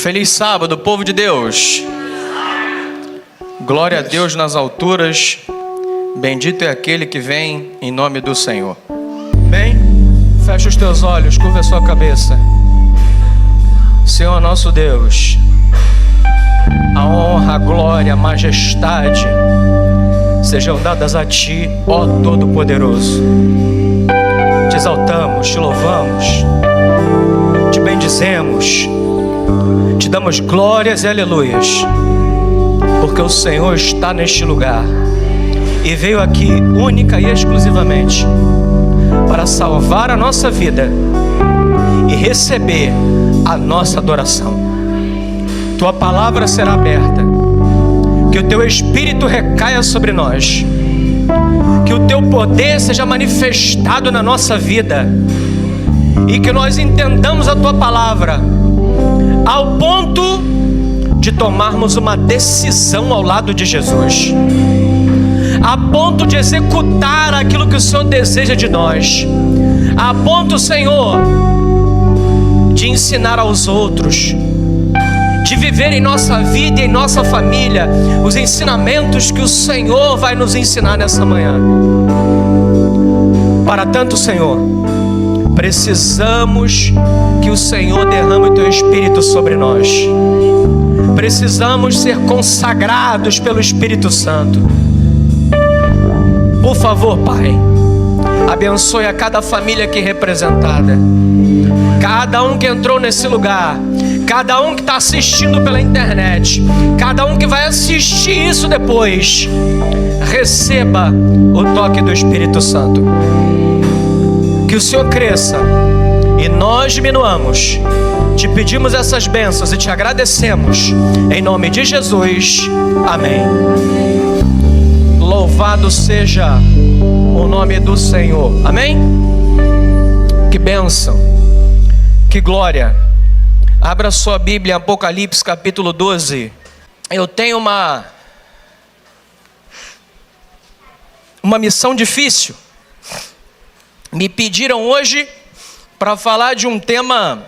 Feliz sábado, povo de Deus. Glória a Deus nas alturas. Bendito é aquele que vem em nome do Senhor. Bem, fecha os teus olhos, curva a sua cabeça. Senhor nosso Deus, a honra, a glória, a majestade sejam dadas a Ti, ó Todo-Poderoso. Te exaltamos, Te louvamos, Te bendizemos, Te damos glórias e aleluias, porque o Senhor está neste lugar e veio aqui única e exclusivamente para salvar a nossa vida e receber a nossa adoração. Tua palavra será aberta, que o Teu Espírito recaia sobre nós, que o Teu poder seja manifestado na nossa vida e que nós entendamos a Tua palavra ao ponto de tomarmos uma decisão ao lado de Jesus, a ponto de executar aquilo que o Senhor deseja de nós, a ponto, Senhor, de ensinar aos outros, de viver em nossa vida e em nossa família os ensinamentos que o Senhor vai nos ensinar nessa manhã. Para tanto, Senhor, precisamos que o Senhor derrame o Teu Espírito sobre nós. Precisamos ser consagrados pelo Espírito Santo. Por favor, Pai, abençoe a cada família aqui representada, cada um que entrou nesse lugar, cada um que está assistindo pela internet, cada um que vai assistir isso depois. Receba o toque do Espírito Santo. Que o Senhor cresça e nós diminuamos. Te pedimos essas bênçãos e te agradecemos em nome de Jesus. Amém. Louvado seja o nome do Senhor. Amém? Que bênção, que glória. Abra sua Bíblia em Apocalipse capítulo 12. Eu tenho uma missão difícil. Me pediram hoje para falar de um tema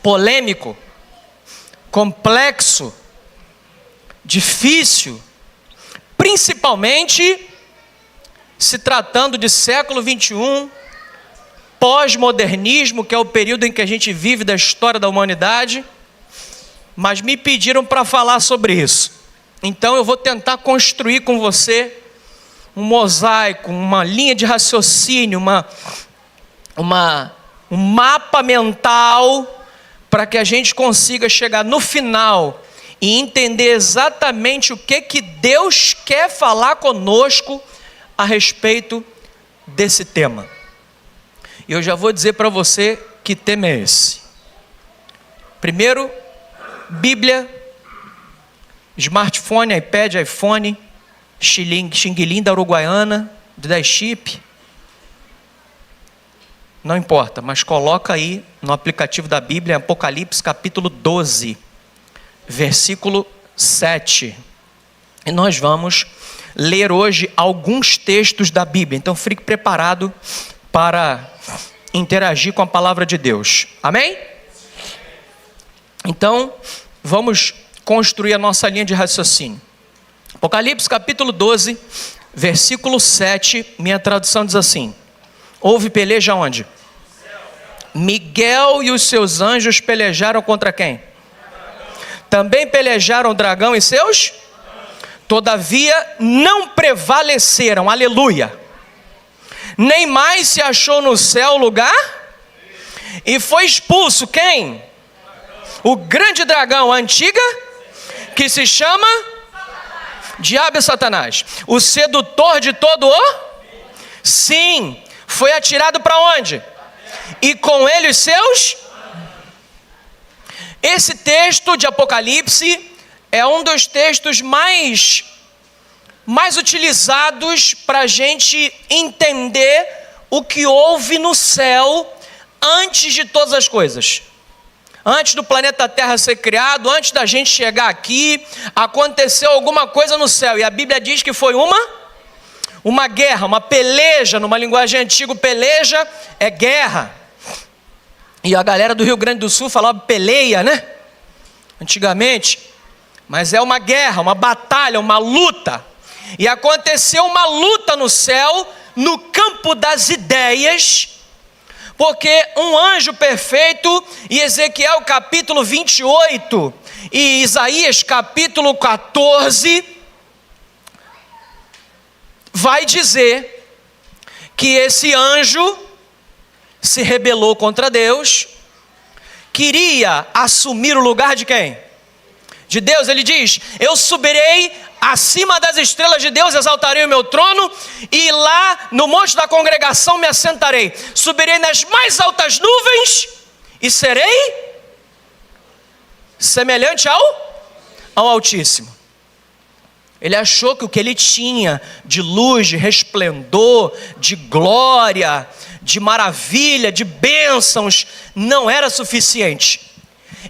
polêmico, complexo, difícil, principalmente se tratando de século 21, pós-modernismo, que é o período em que a gente vive da história da humanidade. Mas me pediram para falar sobre isso. Então eu vou tentar construir com você um mosaico, uma linha de raciocínio, um mapa mental, para que a gente consiga chegar no final e entender exatamente o que Deus quer falar conosco a respeito desse tema. E eu já vou dizer para você que tema é esse. Primeiro, Bíblia, smartphone, iPad, iPhone, xing-ling da Uruguaiana, de 10 chip. Não importa, mas coloca aí no aplicativo da Bíblia, Apocalipse capítulo 12, versículo 7. E nós vamos ler hoje alguns textos da Bíblia. Então fique preparado para interagir com a palavra de Deus. Amém? Então, vamos construir a nossa linha de raciocínio. Apocalipse capítulo 12, versículo 7, minha tradução diz assim: houve peleja onde? Miguel e os seus anjos pelejaram contra quem? Também pelejaram o dragão e seus? Todavia não prevaleceram, aleluia. Nem mais se achou no céu lugar, e foi expulso quem? O grande dragão, a antiga, que se chama Diabo e Satanás, o sedutor de todo o? Sim, foi atirado para onde? E com ele os seus? Esse texto de Apocalipse é um dos textos mais utilizados para a gente entender o que houve no céu antes de todas as coisas. Antes do planeta Terra ser criado, antes da gente chegar aqui, aconteceu alguma coisa no céu. E a Bíblia diz que foi uma guerra, uma peleja. Numa linguagem antiga, peleja é guerra. E a galera do Rio Grande do Sul falava peleia, né? antigamente, mas é uma guerra, uma batalha, uma luta. E aconteceu uma luta no céu, no campo das ideias, porque um anjo perfeito, e Ezequiel capítulo 28 e Isaías capítulo 14, vai dizer que esse anjo se rebelou contra Deus, queria assumir o lugar de quem? De Deus. Ele diz: eu subirei acima das estrelas de Deus, exaltarei o meu trono, e lá no monte da congregação me assentarei. Subirei nas mais altas nuvens e serei semelhante ao Altíssimo. Ele achou que o que ele tinha de luz, de resplendor, de glória, de maravilha, de bênçãos, não era suficiente.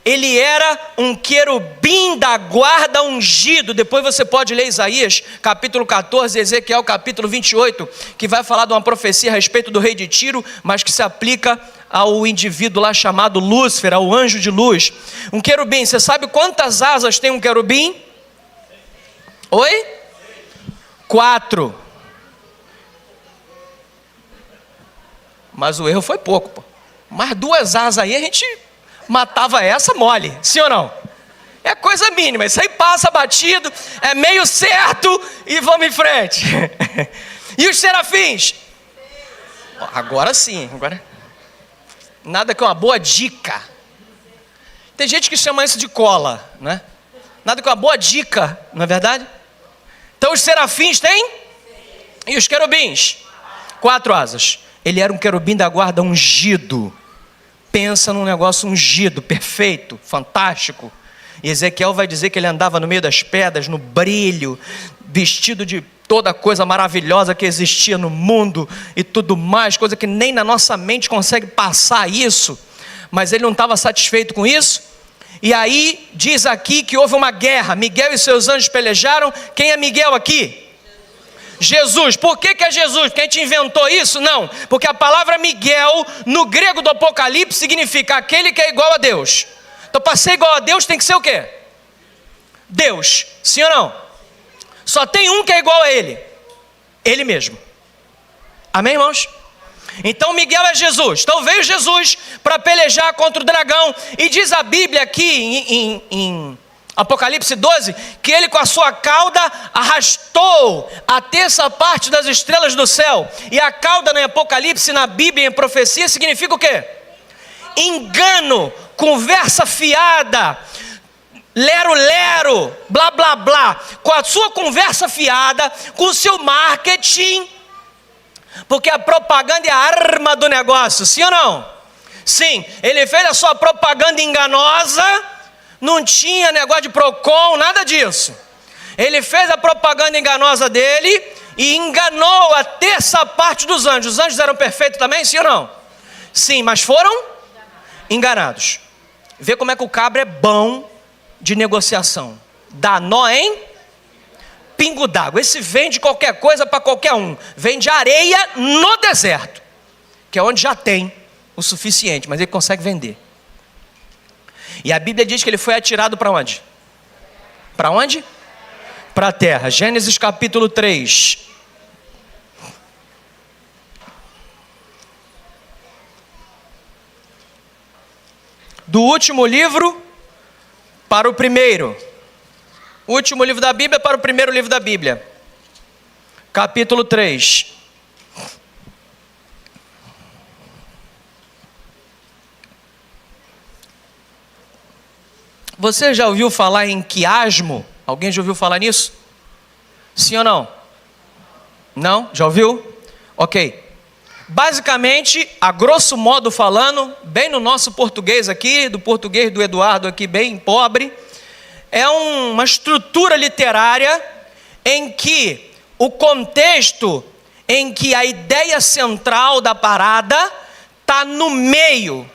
Ele era um querubim da guarda ungido. Depois você pode ler Isaías capítulo 14, Ezequiel capítulo 28, que vai falar de uma profecia a respeito do rei de Tiro, mas que se aplica ao indivíduo lá chamado Lúcifer, ao anjo de luz. Um querubim, você sabe quantas asas tem um querubim? Oi? 4. Mas o erro foi pouco, pô. Mas 2 asas aí a gente matava essa mole, sim ou não? É coisa mínima, isso aí passa batido, é meio certo e vamos em frente. E os serafins? Agora sim, agora nada que uma boa dica. Tem gente que chama isso de cola, né? Nada que uma boa dica, não é verdade? Então os serafins têm? E os querubins? 4 asas. Ele era um querubim da guarda ungido. Pensa num negócio ungido, perfeito, fantástico. E Ezequiel vai dizer que ele andava no meio das pedras, no brilho, vestido de toda coisa maravilhosa que existia no mundo e tudo mais, coisa que nem na nossa mente consegue passar isso. Mas ele não estava satisfeito com isso. E aí diz aqui que houve uma guerra. Miguel e seus anjos pelejaram. Quem é Miguel aqui? Jesus. Por que é Jesus? Porque a gente inventou isso? Não, porque a palavra Miguel no grego do Apocalipse significa aquele que é igual a Deus. Então para ser igual a Deus tem que ser o quê? Deus, sim ou não? Só tem um que é igual a Ele, Ele mesmo. Amém, irmãos? Então Miguel é Jesus. Então veio Jesus para pelejar contra o dragão. E diz a Bíblia aqui em Apocalipse 12, que ele com a sua cauda arrastou a terça parte das estrelas do céu. E a cauda no Apocalipse, na Bíblia, em profecia, significa o quê? Engano, conversa fiada, lero, blá blá blá. Com a sua conversa fiada, com o seu marketing, porque a propaganda é a arma do negócio, sim ou não? Sim, ele fez a sua propaganda enganosa. Não tinha negócio de Procon, nada disso. Ele fez a propaganda enganosa dele e enganou a terça parte dos anjos. Os anjos eram perfeitos também, sim ou não? Sim, mas foram enganados. Vê como é que o cabra é bom de negociação. Dá nó em pingo d'água. Esse vende qualquer coisa para qualquer um. Vende areia no deserto, que é onde já tem o suficiente, mas ele consegue vender. E a Bíblia diz que ele foi atirado para onde? Para onde? Para a terra. Gênesis capítulo 3. Do último livro para o primeiro. Último livro da Bíblia para o primeiro livro da Bíblia. Capítulo 3. Você já ouviu falar em quiasmo? Alguém já ouviu falar nisso? Sim ou não? Não? Já ouviu? Ok. Basicamente, a grosso modo falando, bem no nosso português aqui, do português do Eduardo aqui, bem pobre, é uma estrutura literária em que o contexto, em que a ideia central da parada está no meio.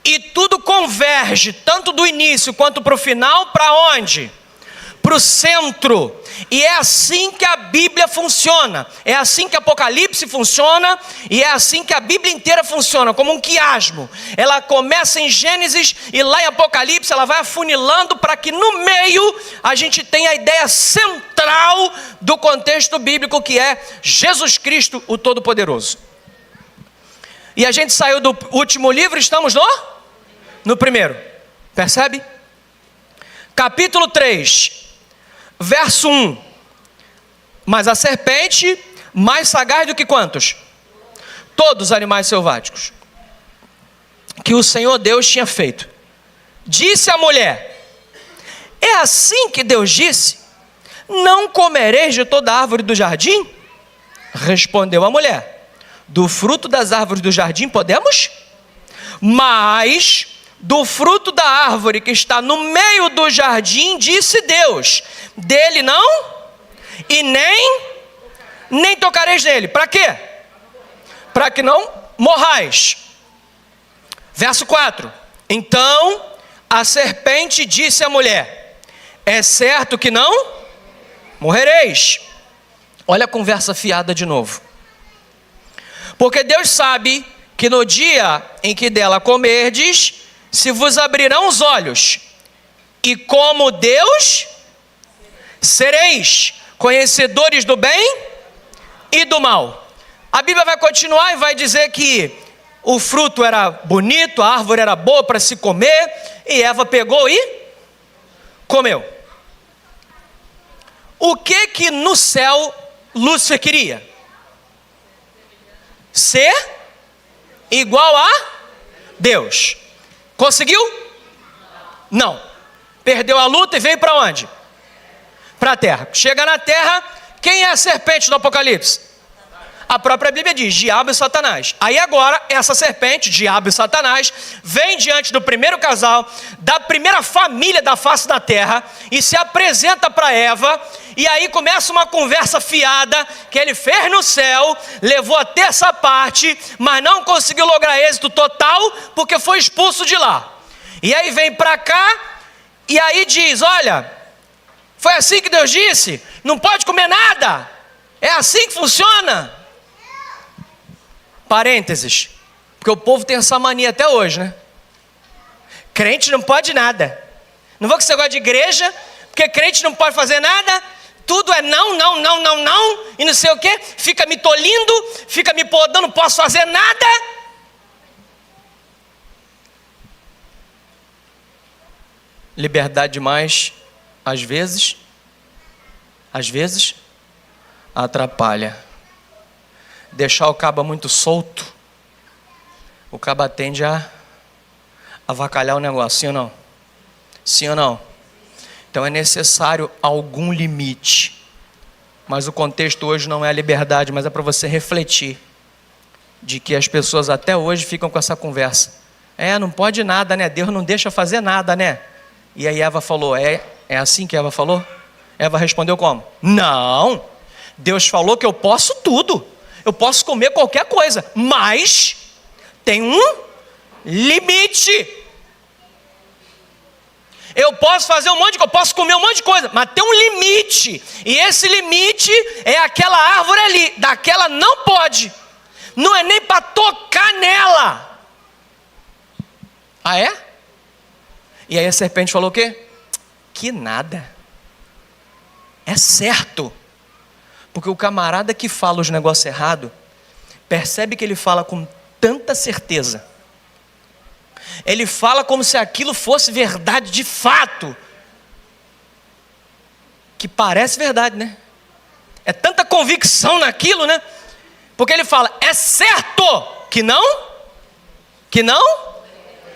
E tudo converge, tanto do início quanto para o final, para onde? para o centro. E é assim que a Bíblia funciona. É assim que Apocalipse funciona. E é assim que a Bíblia inteira funciona, como um quiasmo. Ela começa em Gênesis e lá em Apocalipse ela vai afunilando para que no meio a gente tenha a ideia central do contexto bíblico, que é Jesus Cristo, o Todo-Poderoso. E a gente saiu do último livro, estamos no primeiro. Percebe? Capítulo 3, verso 1. Mas a serpente, mais sagaz do que quantos? Todos os animais selváticos que o Senhor Deus tinha feito. Disse a mulher: é assim que Deus disse: não comereis de toda árvore do jardim? Respondeu a mulher: do fruto das árvores do jardim podemos? Mas do fruto da árvore que está no meio do jardim, disse Deus: dele não, e nem tocareis nele. Para quê? Para que não morrais. Verso 4. Então a serpente disse à mulher: é certo que não morrereis. Olha a conversa fiada de novo. Porque Deus sabe que no dia em que dela comerdes, se vos abrirão os olhos, e como Deus sereis conhecedores do bem e do mal. A Bíblia vai continuar e vai dizer que o fruto era bonito, a árvore era boa para se comer, e Eva pegou e comeu. O que no céu Lúcifer queria? Ser igual a Deus. Conseguiu? Não. Perdeu a luta e veio para onde? Para a terra. Chega na terra, quem é a serpente do Apocalipse? A própria Bíblia diz: diabo e Satanás. Aí agora, essa serpente, diabo e Satanás, vem diante do primeiro casal, da primeira família da face da terra, e se apresenta para Eva, e aí começa uma conversa fiada, que ele fez no céu, levou a terça parte, mas não conseguiu lograr êxito total, porque foi expulso de lá. E aí vem para cá, e aí diz: olha, foi assim que Deus disse, não pode comer nada, é assim que funciona. Parênteses, porque o povo tem essa mania até hoje, né? Crente não pode nada. Não vou com esse negócio de igreja, porque crente não pode fazer nada. Tudo é não, e não sei o que. Fica me tolindo, fica me podando, não posso fazer nada. Liberdade demais, às vezes, atrapalha. Deixar o caba muito solto, o caba tende a avacalhar o negócio, sim ou não? Sim ou não? Então é necessário algum limite. Mas o contexto hoje não é a liberdade, mas é para você refletir de que as pessoas até hoje ficam com essa conversa. Não pode nada, né? Deus não deixa fazer nada, né? E aí Eva falou: é assim que Eva falou? Eva respondeu como? Não, Deus falou que eu posso tudo. Eu posso comer qualquer coisa, mas tem um limite. Eu posso fazer um monte de coisa, eu posso comer um monte de coisa, mas tem um limite. E esse limite é aquela árvore ali, daquela não pode. Não é nem para tocar nela. Ah, é? E aí a serpente falou o quê? Que nada. É certo. Porque o camarada que fala os negócios errados, percebe que ele fala com tanta certeza. Ele fala como se aquilo fosse verdade de fato, que parece verdade, né? É tanta convicção naquilo, né? Porque ele fala: é certo que não? Que não?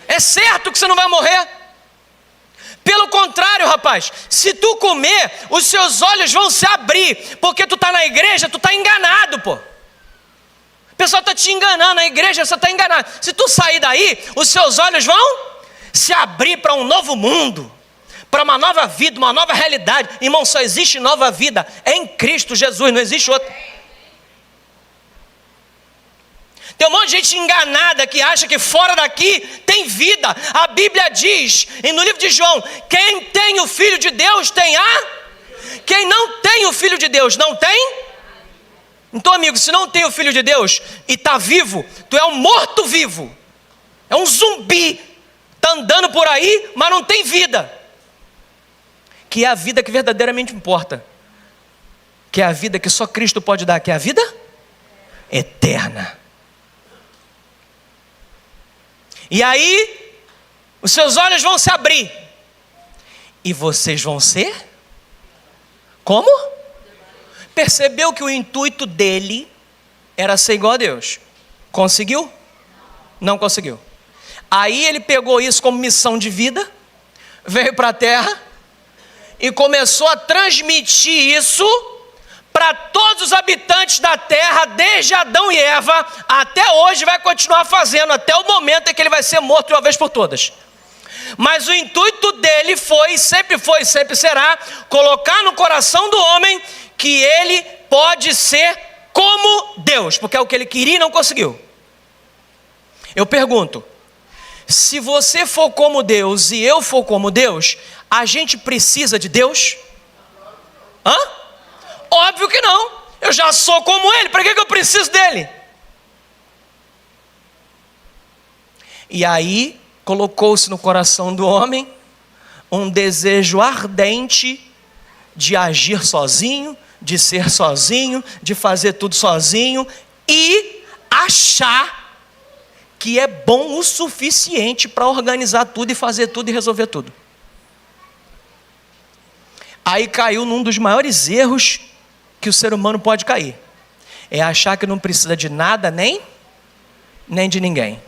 É certo que você não vai morrer. Pelo contrário, rapaz, se tu comer, os seus olhos vão se abrir, porque tu está na igreja, tu está enganado, pô. O pessoal está te enganando, na igreja você está enganado. Se tu sair daí, os seus olhos vão se abrir para um novo mundo, para uma nova vida, uma nova realidade. Irmão, só existe nova vida, é em Cristo Jesus, não existe outra. Tem um monte de gente enganada que acha que fora daqui tem vida. A Bíblia diz, no livro de João, quem tem o Filho de Deus tem quem não tem o Filho de Deus não tem? Então, amigo, se não tem o Filho de Deus e está vivo, tu é um morto-vivo. É um zumbi. Está andando por aí, mas não tem vida. Que é a vida que verdadeiramente importa. Que é a vida que só Cristo pode dar. Que é a vida eterna. E aí, os seus olhos vão se abrir. E vocês vão ser? Como? Percebeu que o intuito dele era ser igual a Deus. Conseguiu? Não conseguiu. Aí ele pegou isso como missão de vida, veio para a terra e começou a transmitir isso para todos os habitantes da terra, desde Adão e Eva, até hoje vai continuar fazendo, até o momento em que ele vai ser morto de uma vez por todas. Mas o intuito dele foi, sempre será, colocar no coração do homem que ele pode ser como Deus, porque é o que ele queria e não conseguiu. Eu pergunto, se você for como Deus e eu for como Deus, a gente precisa de Deus? Óbvio que não. Eu já sou como Ele, para que eu preciso dele? E aí, colocou-se no coração do homem um desejo ardente de agir sozinho, de ser sozinho, de fazer tudo sozinho e achar que é bom o suficiente para organizar tudo e fazer tudo e resolver tudo. Aí caiu num dos maiores erros que o ser humano pode cair. É achar que não precisa de nada nem de ninguém.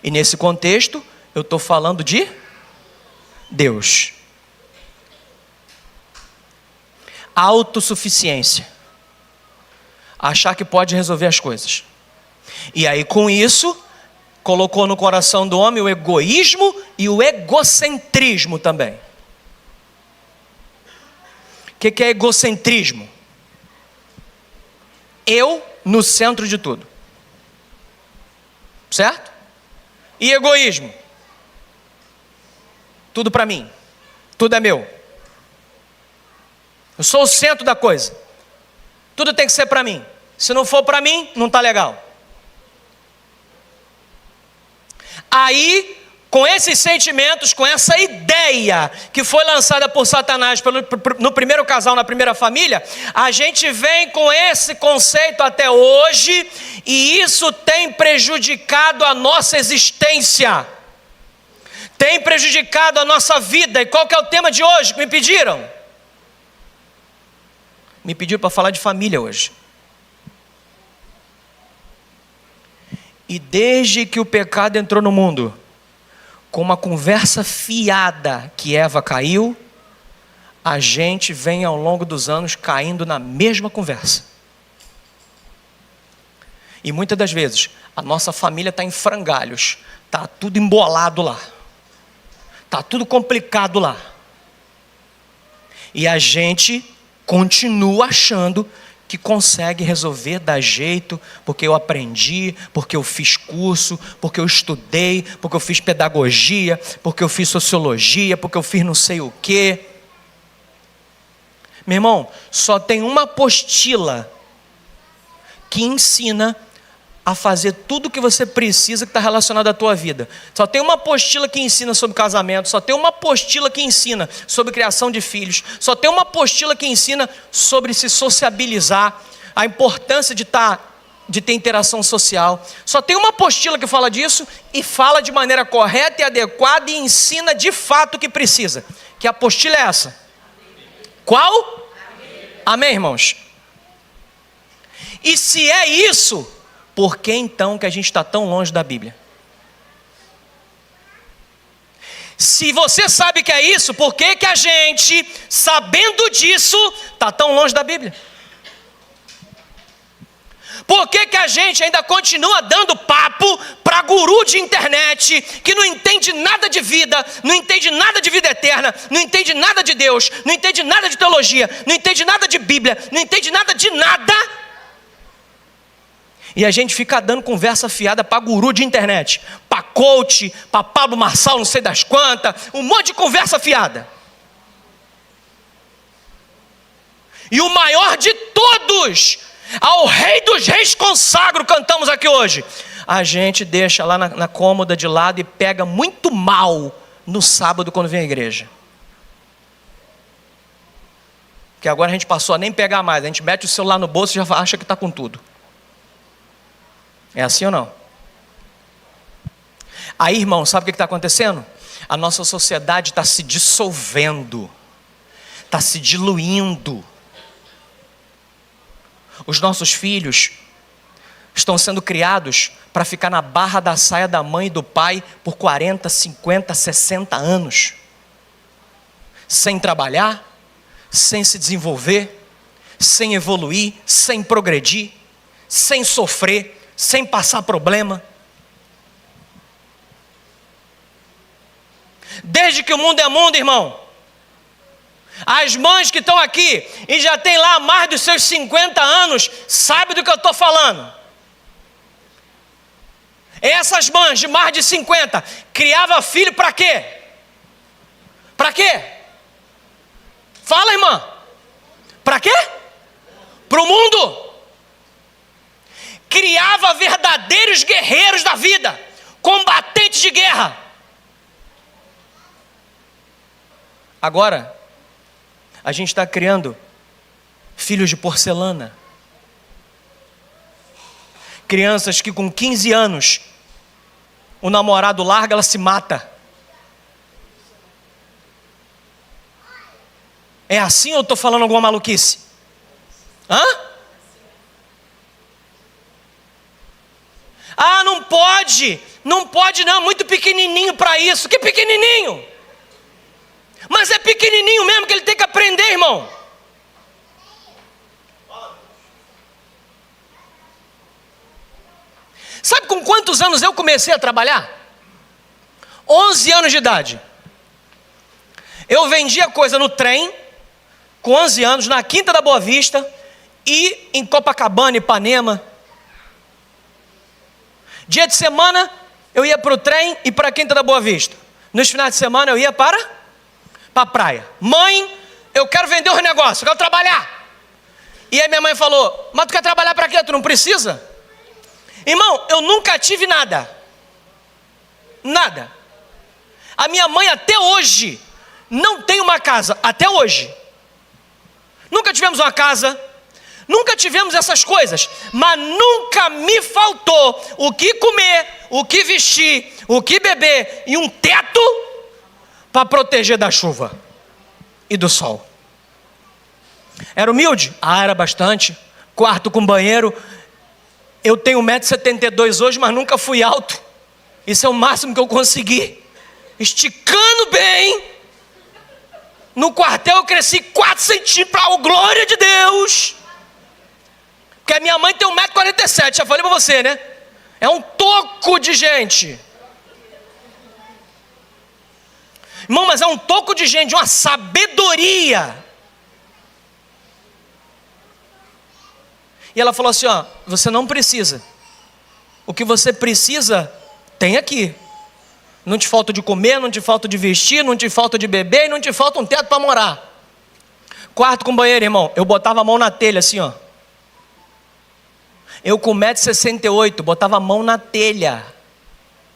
E nesse contexto, eu estou falando de Deus. Autossuficiência. Achar que pode resolver as coisas. E aí com isso, colocou no coração do homem o egoísmo e o egocentrismo também. O que é egocentrismo? Eu no centro de tudo. Certo? E egoísmo? Tudo para mim. Tudo é meu. Eu sou o centro da coisa. Tudo tem que ser para mim. Se não for para mim, não está legal. Aí, com esses sentimentos, com essa ideia que foi lançada por Satanás no primeiro casal, na primeira família, a gente vem com esse conceito até hoje, e isso tem prejudicado a nossa existência, tem prejudicado a nossa vida. E qual que é o tema de hoje que me pediram? Me pediram para falar de família hoje. E desde que o pecado entrou no mundo, com uma conversa fiada que Eva caiu, a gente vem ao longo dos anos caindo na mesma conversa. E muitas das vezes, a nossa família está em frangalhos, está tudo embolado lá, está tudo complicado lá. E a gente continua achando que consegue resolver, dar jeito, porque eu aprendi, porque eu fiz curso, porque eu estudei, porque eu fiz pedagogia, porque eu fiz sociologia, porque eu fiz não sei o quê. Meu irmão, só tem uma apostila que ensina a fazer tudo o que você precisa que está relacionado à tua vida. Só tem uma apostila que ensina sobre casamento, só tem uma apostila que ensina sobre criação de filhos, só tem uma apostila que ensina sobre se sociabilizar, a importância de ter interação social. Só tem uma apostila que fala disso e fala de maneira correta e adequada e ensina de fato o que precisa. Que apostila é essa? Qual? Amém, irmãos? E se é isso, por que então que a gente está tão longe da Bíblia? Se você sabe que é isso, por que que a gente, sabendo disso, está tão longe da Bíblia? Por que que a gente ainda continua dando papo para guru de internet, que não entende nada de vida, não entende nada de vida eterna, não entende nada de Deus, não entende nada de teologia, não entende nada de Bíblia, não entende nada de nada? E a gente fica dando conversa fiada para guru de internet, para coach, para Pablo Marçal, não sei das quantas, um monte de conversa fiada. E o maior de todos, ao Rei dos Reis consagro, cantamos aqui hoje. A gente deixa lá na cômoda de lado e pega muito mal no sábado quando vem à igreja. Porque agora a gente passou a nem pegar mais, a gente mete o celular no bolso e já acha que está com tudo. É assim ou não? Aí, irmão, sabe o que está acontecendo? A nossa sociedade está se dissolvendo, está se diluindo. Os nossos filhos estão sendo criados para ficar na barra da saia da mãe e do pai por 40, 50, 60 anos. Sem trabalhar, sem se desenvolver, sem evoluir, sem progredir, sem sofrer, sem passar problema. Desde que o mundo é mundo, irmão, as mães que estão aqui e já tem lá mais dos seus 50 anos, sabem do que eu estou falando. Essas mães de mais de 50, criava filho para quê? Para quê? Fala, irmã. Para quê? Para o mundo. Criava verdadeiros guerreiros da vida, combatentes de guerra. Agora, a gente está criando filhos de porcelana. Crianças que com 15 anos, o namorado larga, ela se mata. É assim ou eu estou falando alguma maluquice? Hã? Ah, não pode não, muito pequenininho para isso. Que pequenininho? Mas é pequenininho mesmo que ele tem que aprender, irmão. Sabe com quantos anos eu comecei a trabalhar? 11 anos de idade. Eu vendia coisa no trem, com 11 anos, na Quinta da Boa Vista e em Copacabana, Ipanema. Dia de semana, eu ia para o trem e para a Quinta da Boa Vista. Nos finais de semana, eu ia para a praia. Mãe, eu quero vender os negócios, eu quero trabalhar. E aí minha mãe falou, mas tu quer trabalhar para quê? Tu não precisa? Irmão, eu nunca tive nada. Nada. A minha mãe até hoje não tem uma casa, até hoje. Nunca tivemos uma casa, nunca tivemos essas coisas, mas nunca me faltou o que comer, o que vestir, o que beber e um teto para proteger da chuva e do sol. Era humilde? Ah, era bastante. Quarto com banheiro. Eu tenho 1,72 m hoje, mas nunca fui alto. Isso é o máximo que eu consegui. Esticando bem. No quartel eu cresci 4 centímetros, para a glória de Deus. Porque a minha mãe tem 1,47 m, já falei para você, né? É um toco de gente. Irmão, mas é um toco de gente, uma sabedoria. E ela falou assim, ó, você não precisa. O que você precisa, tem aqui. Não te falta de comer, não te falta de vestir, não te falta de beber e não te falta um teto para morar. Quarto com banheiro, irmão, eu botava a mão na telha assim, ó. Eu com 1,68 m, botava a mão na telha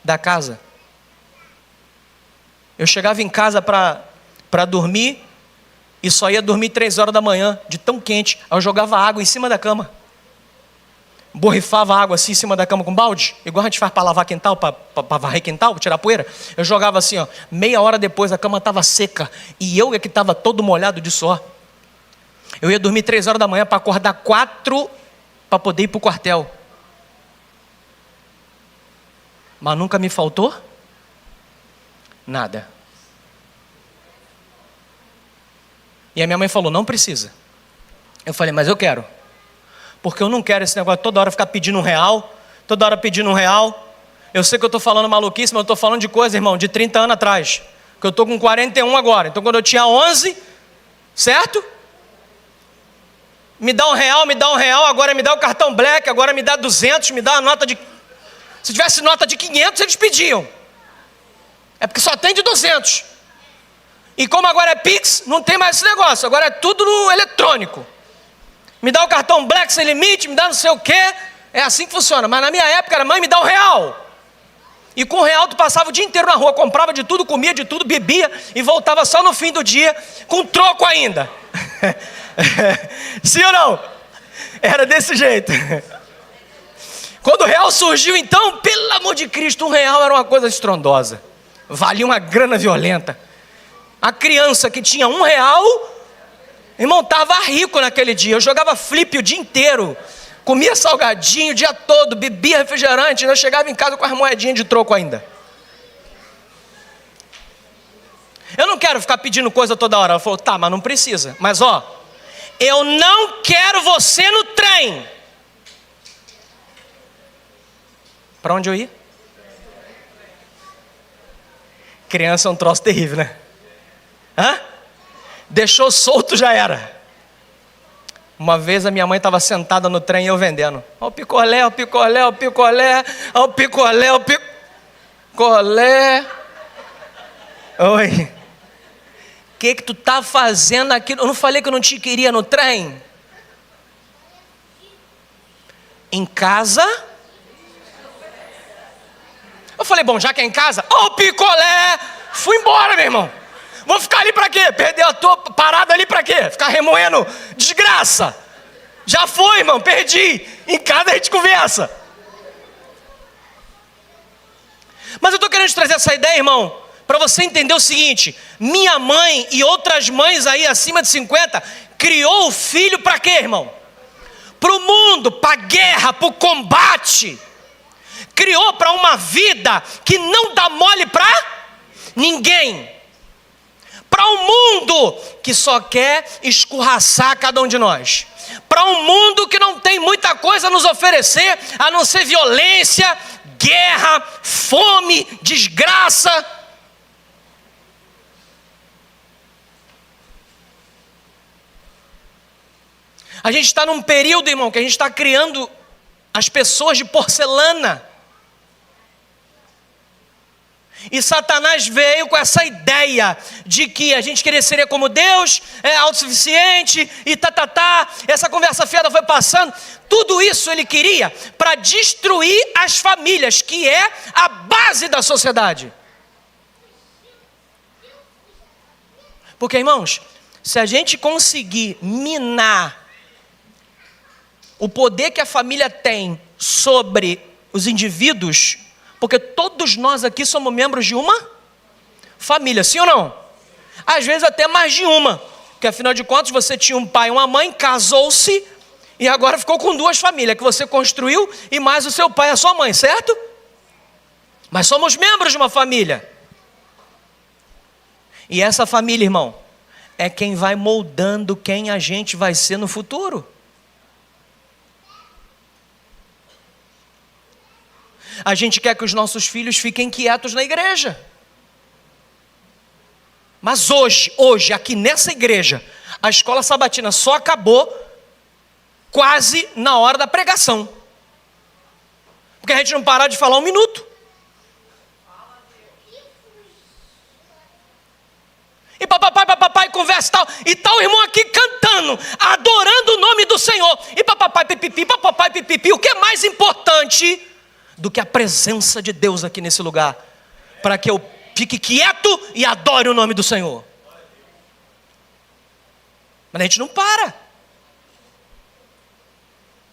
da casa. Eu chegava em casa para dormir e só ia dormir 3 horas da manhã, de tão quente. Aí eu jogava água em cima da cama. Borrifava água assim em cima da cama com balde, igual a gente faz para lavar quintal, para varrer quintal, para tirar poeira. Eu jogava assim, ó, meia hora depois a cama estava seca e eu é que estava todo molhado de suor. Eu ia dormir 3 horas da manhã para acordar 4 para poder ir para o quartel. Mas nunca me faltou nada. E a minha mãe falou, não precisa. Eu falei, mas eu quero. Porque eu não quero esse negócio toda hora ficar pedindo R$1, toda hora pedindo R$1. Eu sei que eu estou falando maluquice, mas eu estou falando de coisa, irmão, de 30 anos atrás. Que eu estou com 41 agora. Então quando eu tinha 11, certo? Me dá R$1, agora me dá o cartão Black, agora me dá 200, me dá a nota de... Se tivesse nota de 500, eles pediam. É porque só tem de 200. E como agora é Pix, não tem mais esse negócio. Agora é tudo no eletrônico. Me dá o cartão Black sem limite, me dá não sei o quê. É assim que funciona. Mas na minha época era, mãe, me dá R$1. E com R$1 tu passava o dia inteiro na rua, comprava de tudo, comia de tudo, bebia e voltava só no fim do dia com troco ainda. Sim ou não? Era desse jeito. Quando o R$1 surgiu, então, pelo amor de Cristo, R$1 era uma coisa estrondosa. Valia uma grana violenta. A criança que tinha R$1, irmão, estava rico naquele dia. Eu jogava flip o dia inteiro. Comia salgadinho o dia todo, bebia refrigerante, ainda chegava em casa com as moedinhas de troco ainda. Eu não quero ficar pedindo coisa toda hora. Ela falou, tá, mas não precisa. Mas ó, eu não quero você no trem. Para onde eu ia? Criança é um troço terrível, né? Hã? Deixou solto, já era. Uma vez a minha mãe estava sentada no trem e eu vendendo. Ó o picolé, ó o picolé, ó o picolé, ó o picolé, ó o picolé. Oi. O que tu tá fazendo aqui? Eu não falei que eu não te queria no trem? Em casa? Eu falei, bom, já que é em casa, ó o picolé. Fui embora, meu irmão. Vou ficar ali pra quê? Perder a tua parada ali pra quê? Ficar remoendo desgraça. Já foi, irmão, perdi. Em casa a gente conversa. Mas eu tô querendo te trazer essa ideia, irmão, para você entender o seguinte: minha mãe e outras mães aí acima de 50 criou o filho para quê, irmão? Para o mundo, para a guerra, para o combate. Criou para uma vida que não dá mole para ninguém. Para um mundo que só quer escorraçar cada um de nós. Para um mundo que não tem muita coisa a nos oferecer, a não ser violência, guerra, fome, desgraça. A gente está num período, irmão, que a gente está criando as pessoas de porcelana. E Satanás veio com essa ideia de que a gente seria como Deus, é autossuficiente e essa conversa fiada foi passando. Tudo isso ele queria para destruir as famílias, que é a base da sociedade. Porque, irmãos, se a gente conseguir minar o poder que a família tem sobre os indivíduos, porque todos nós aqui somos membros de uma família, sim ou não? Às vezes até mais de uma, porque afinal de contas você tinha um pai e uma mãe, casou-se e agora ficou com duas famílias, que você construiu e mais o seu pai e a sua mãe, certo? Mas somos membros de uma família. E essa família, irmão, é quem vai moldando quem a gente vai ser no futuro. A gente quer que os nossos filhos fiquem quietos na igreja. Mas hoje, aqui nessa igreja, a escola sabatina só acabou quase na hora da pregação. Porque a gente não parou de falar um minuto. E papai, conversa e tal. E tal o irmão aqui cantando, adorando o nome do Senhor. E papai, pipipi. O que é mais importante do que a presença de Deus aqui nesse lugar, para que eu fique quieto e adore o nome do Senhor? Mas a gente não para,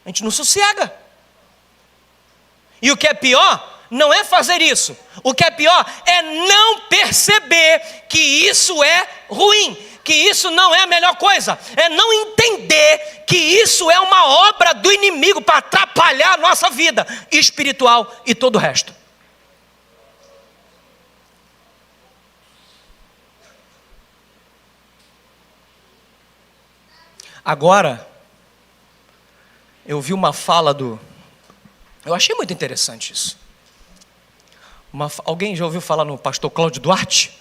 a gente não sossega. E o que é pior não é fazer isso, o que é pior é não perceber que isso é ruim, que isso não é a melhor coisa, é não entender que isso é uma obra do inimigo para atrapalhar a nossa vida espiritual e todo o resto. Agora, eu vi uma fala eu achei muito interessante isso. Alguém já ouviu falar no pastor Cláudio Duarte?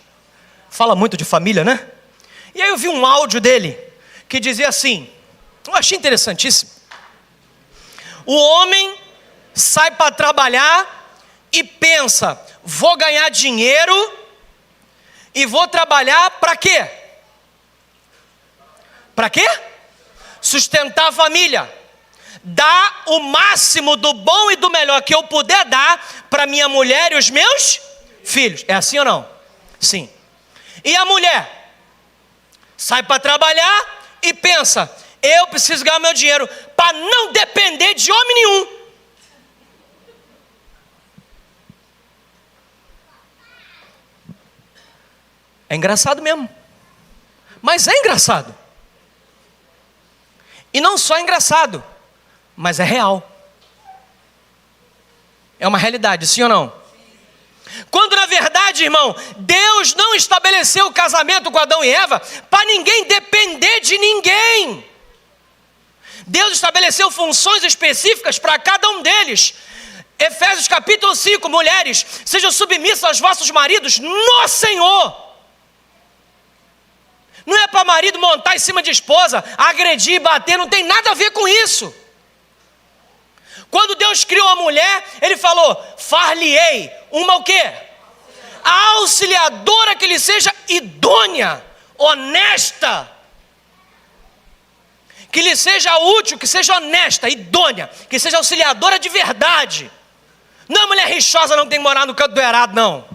Fala muito de família, né? E aí eu vi um áudio dele que dizia assim: Eu achei interessantíssimo. O homem sai para trabalhar e pensa, vou ganhar dinheiro e vou trabalhar para quê? Para quê? Sustentar a família. Dar o máximo do bom e do melhor que eu puder dar para minha mulher e os meus filhos. É assim ou não? Sim. E a mulher sai para trabalhar e pensa, eu preciso ganhar meu dinheiro para não depender de homem nenhum. É engraçado mesmo. Mas é engraçado. E não só é engraçado, mas é real. É uma realidade, sim ou não? Quando na verdade, irmão, Deus não estabeleceu o casamento com Adão e Eva para ninguém depender de ninguém. Deus estabeleceu funções específicas para cada um deles. Efésios capítulo 5, mulheres, sejam submissas aos vossos maridos no Senhor. Não é para marido montar em cima de esposa, agredir, bater, não tem nada a ver com isso. Quando Deus criou a mulher, Ele falou, far-lhe-ei uma o quê? A auxiliadora que lhe seja idônea, honesta. Que lhe seja útil, que seja honesta, idônea, que seja auxiliadora de verdade. Não é mulher rixosa, não tem que morar no canto do errado, não.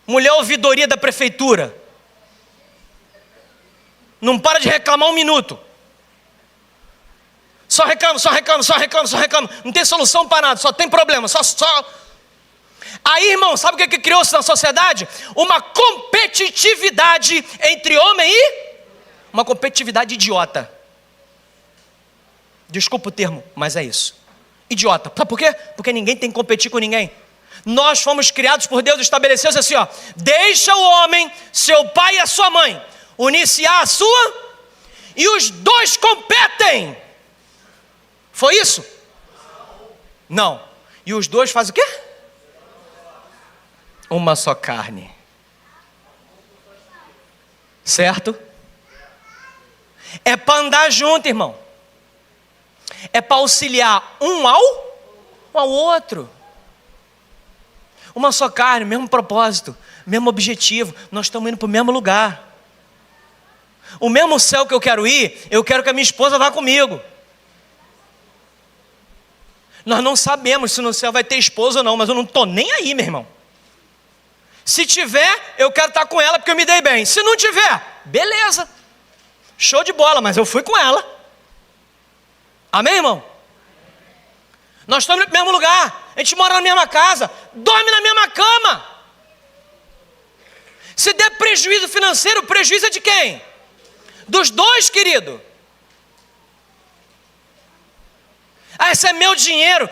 Mulher ouvidoria da prefeitura. Não para de reclamar um minuto. Só reclama, só reclama, só reclama, só reclama. Não tem solução para nada, só tem problema, só. Aí, irmão, sabe o que criou-se na sociedade? Uma competitividade entre homem e... uma competitividade idiota. Desculpa o termo, mas é isso. Idiota. Sabe por quê? Porque ninguém tem que competir com ninguém. Nós fomos criados por Deus, estabeleceu-se assim, ó. Deixa o homem, seu pai e a sua mãe, unir-se a sua, e os dois competem. Foi isso? Não. E os dois fazem o quê? Uma só carne. Certo? É para andar junto, irmão. É para auxiliar um ao outro. Uma só carne, mesmo propósito, mesmo objetivo. Nós estamos indo para o mesmo lugar. O mesmo céu que eu quero ir, eu quero que a minha esposa vá comigo. Nós não sabemos se no céu vai ter esposa ou não, mas eu não estou nem aí, meu irmão. Se tiver, eu quero estar com ela porque eu me dei bem. Se não tiver, beleza. Show de bola, mas eu fui com ela. Amém, irmão? Nós estamos no mesmo lugar. A gente mora na mesma casa, dorme na mesma cama. Se der prejuízo financeiro, o prejuízo é de quem? Dos dois, querido. Ah, esse é meu dinheiro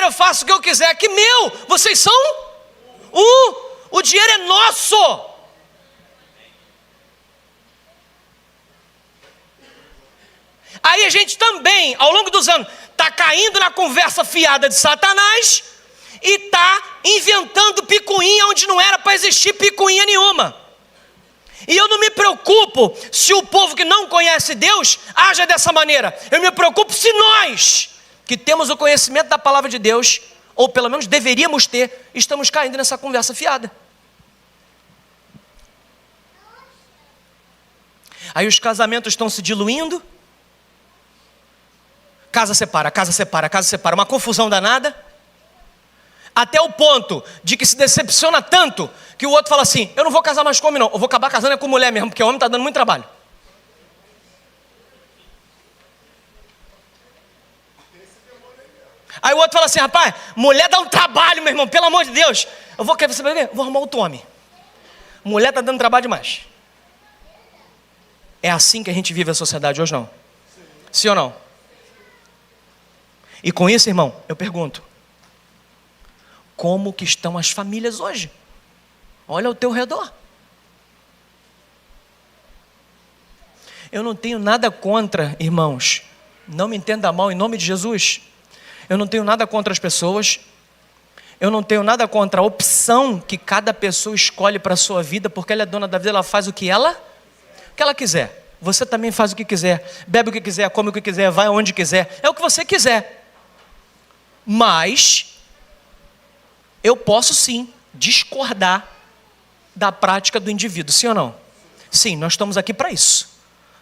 eu faço o que eu quiser. Que meu, vocês são o dinheiro é nosso. Aí a gente também, ao longo dos anos, está caindo na conversa fiada de Satanás e está inventando picuinha onde não era para existir picuinha nenhuma. E eu não me preocupo se o povo que não conhece Deus age dessa maneira. Eu me preocupo se nós, que temos o conhecimento da palavra de Deus, ou pelo menos deveríamos ter, estamos caindo nessa conversa fiada. Aí os casamentos estão se diluindo. Casa separa, casa separa, casa separa. Uma confusão danada. Até o ponto de que se decepciona tanto que o outro fala assim, eu não vou casar mais com homem não, eu vou acabar casando com mulher mesmo, porque o homem está dando muito trabalho. Aí o outro fala assim, rapaz, mulher dá um trabalho, meu irmão, pelo amor de Deus. Eu vou arrumar outro homem. Mulher está dando trabalho demais. É assim que a gente vive a sociedade hoje, não? Sim ou não? E com isso, irmão, eu pergunto, como que estão as famílias hoje? Olha ao teu redor. Eu não tenho nada contra, irmãos, não me entenda mal em nome de Jesus. Eu não tenho nada contra as pessoas. Eu não tenho nada contra a opção que cada pessoa escolhe para a sua vida, porque ela é dona da vida, ela faz o que ela quiser. Você também faz o que quiser, bebe o que quiser, come o que quiser, vai aonde quiser, é o que você quiser. Mas eu posso sim discordar da prática do indivíduo, sim ou não? Sim, nós estamos aqui para isso,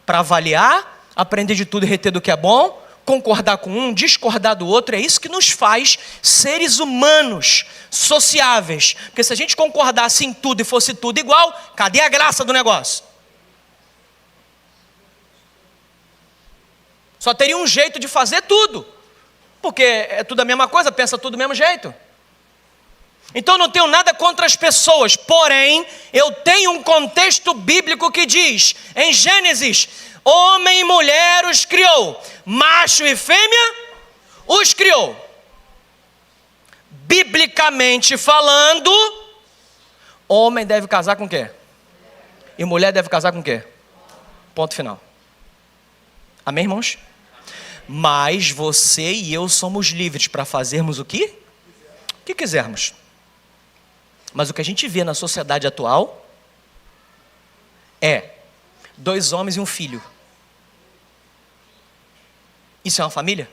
para avaliar, aprender de tudo e reter do que é bom, concordar com um, discordar do outro. É isso que nos faz seres humanos, sociáveis. Porque se a gente concordasse em tudo e fosse tudo igual, cadê a graça do negócio? Só teria um jeito de fazer tudo, porque é tudo a mesma coisa, pensa tudo do mesmo jeito. Então não tenho nada contra as pessoas, porém eu tenho um contexto bíblico que diz, em Gênesis: homem e mulher os criou, macho e fêmea os criou. Biblicamente falando, homem deve casar com quê? E mulher deve casar com quê? Ponto final. Amém, irmãos? Mas você e eu somos livres para fazermos o que quisermos. Mas o que a gente vê na sociedade atual é 2 homens e um filho. Isso é uma família?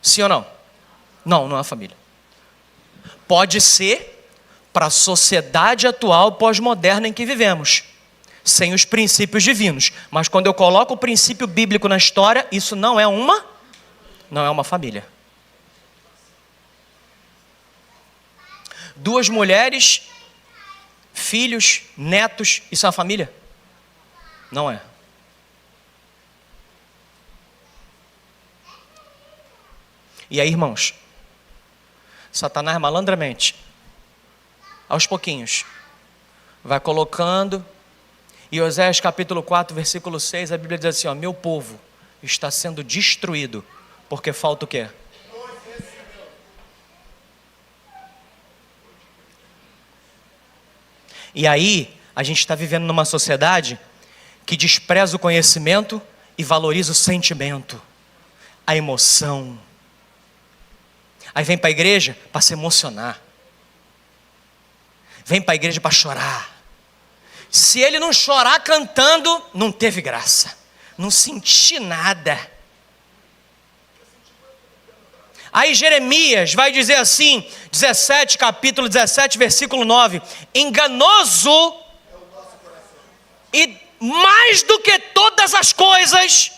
Sim ou não? Não, não é uma família. Pode ser para a sociedade atual pós-moderna em que vivemos, sem os princípios divinos. Mas quando eu coloco o princípio bíblico na história, isso não é uma família. 2 mulheres, filhos, netos, isso é uma família? Não é. E aí, irmãos, Satanás malandramente, aos pouquinhos, vai colocando. E Oséias capítulo 4, versículo 6, a Bíblia diz assim, ó: meu povo está sendo destruído, porque falta o quê? E aí, a gente está vivendo numa sociedade que despreza o conhecimento e valoriza o sentimento, a emoção. Aí vem para a igreja para se emocionar. Vem para a igreja para chorar. Se ele não chorar cantando, não teve graça. Não senti nada. Aí Jeremias vai dizer assim, capítulo 17, versículo 9: enganoso e mais do que todas as coisas,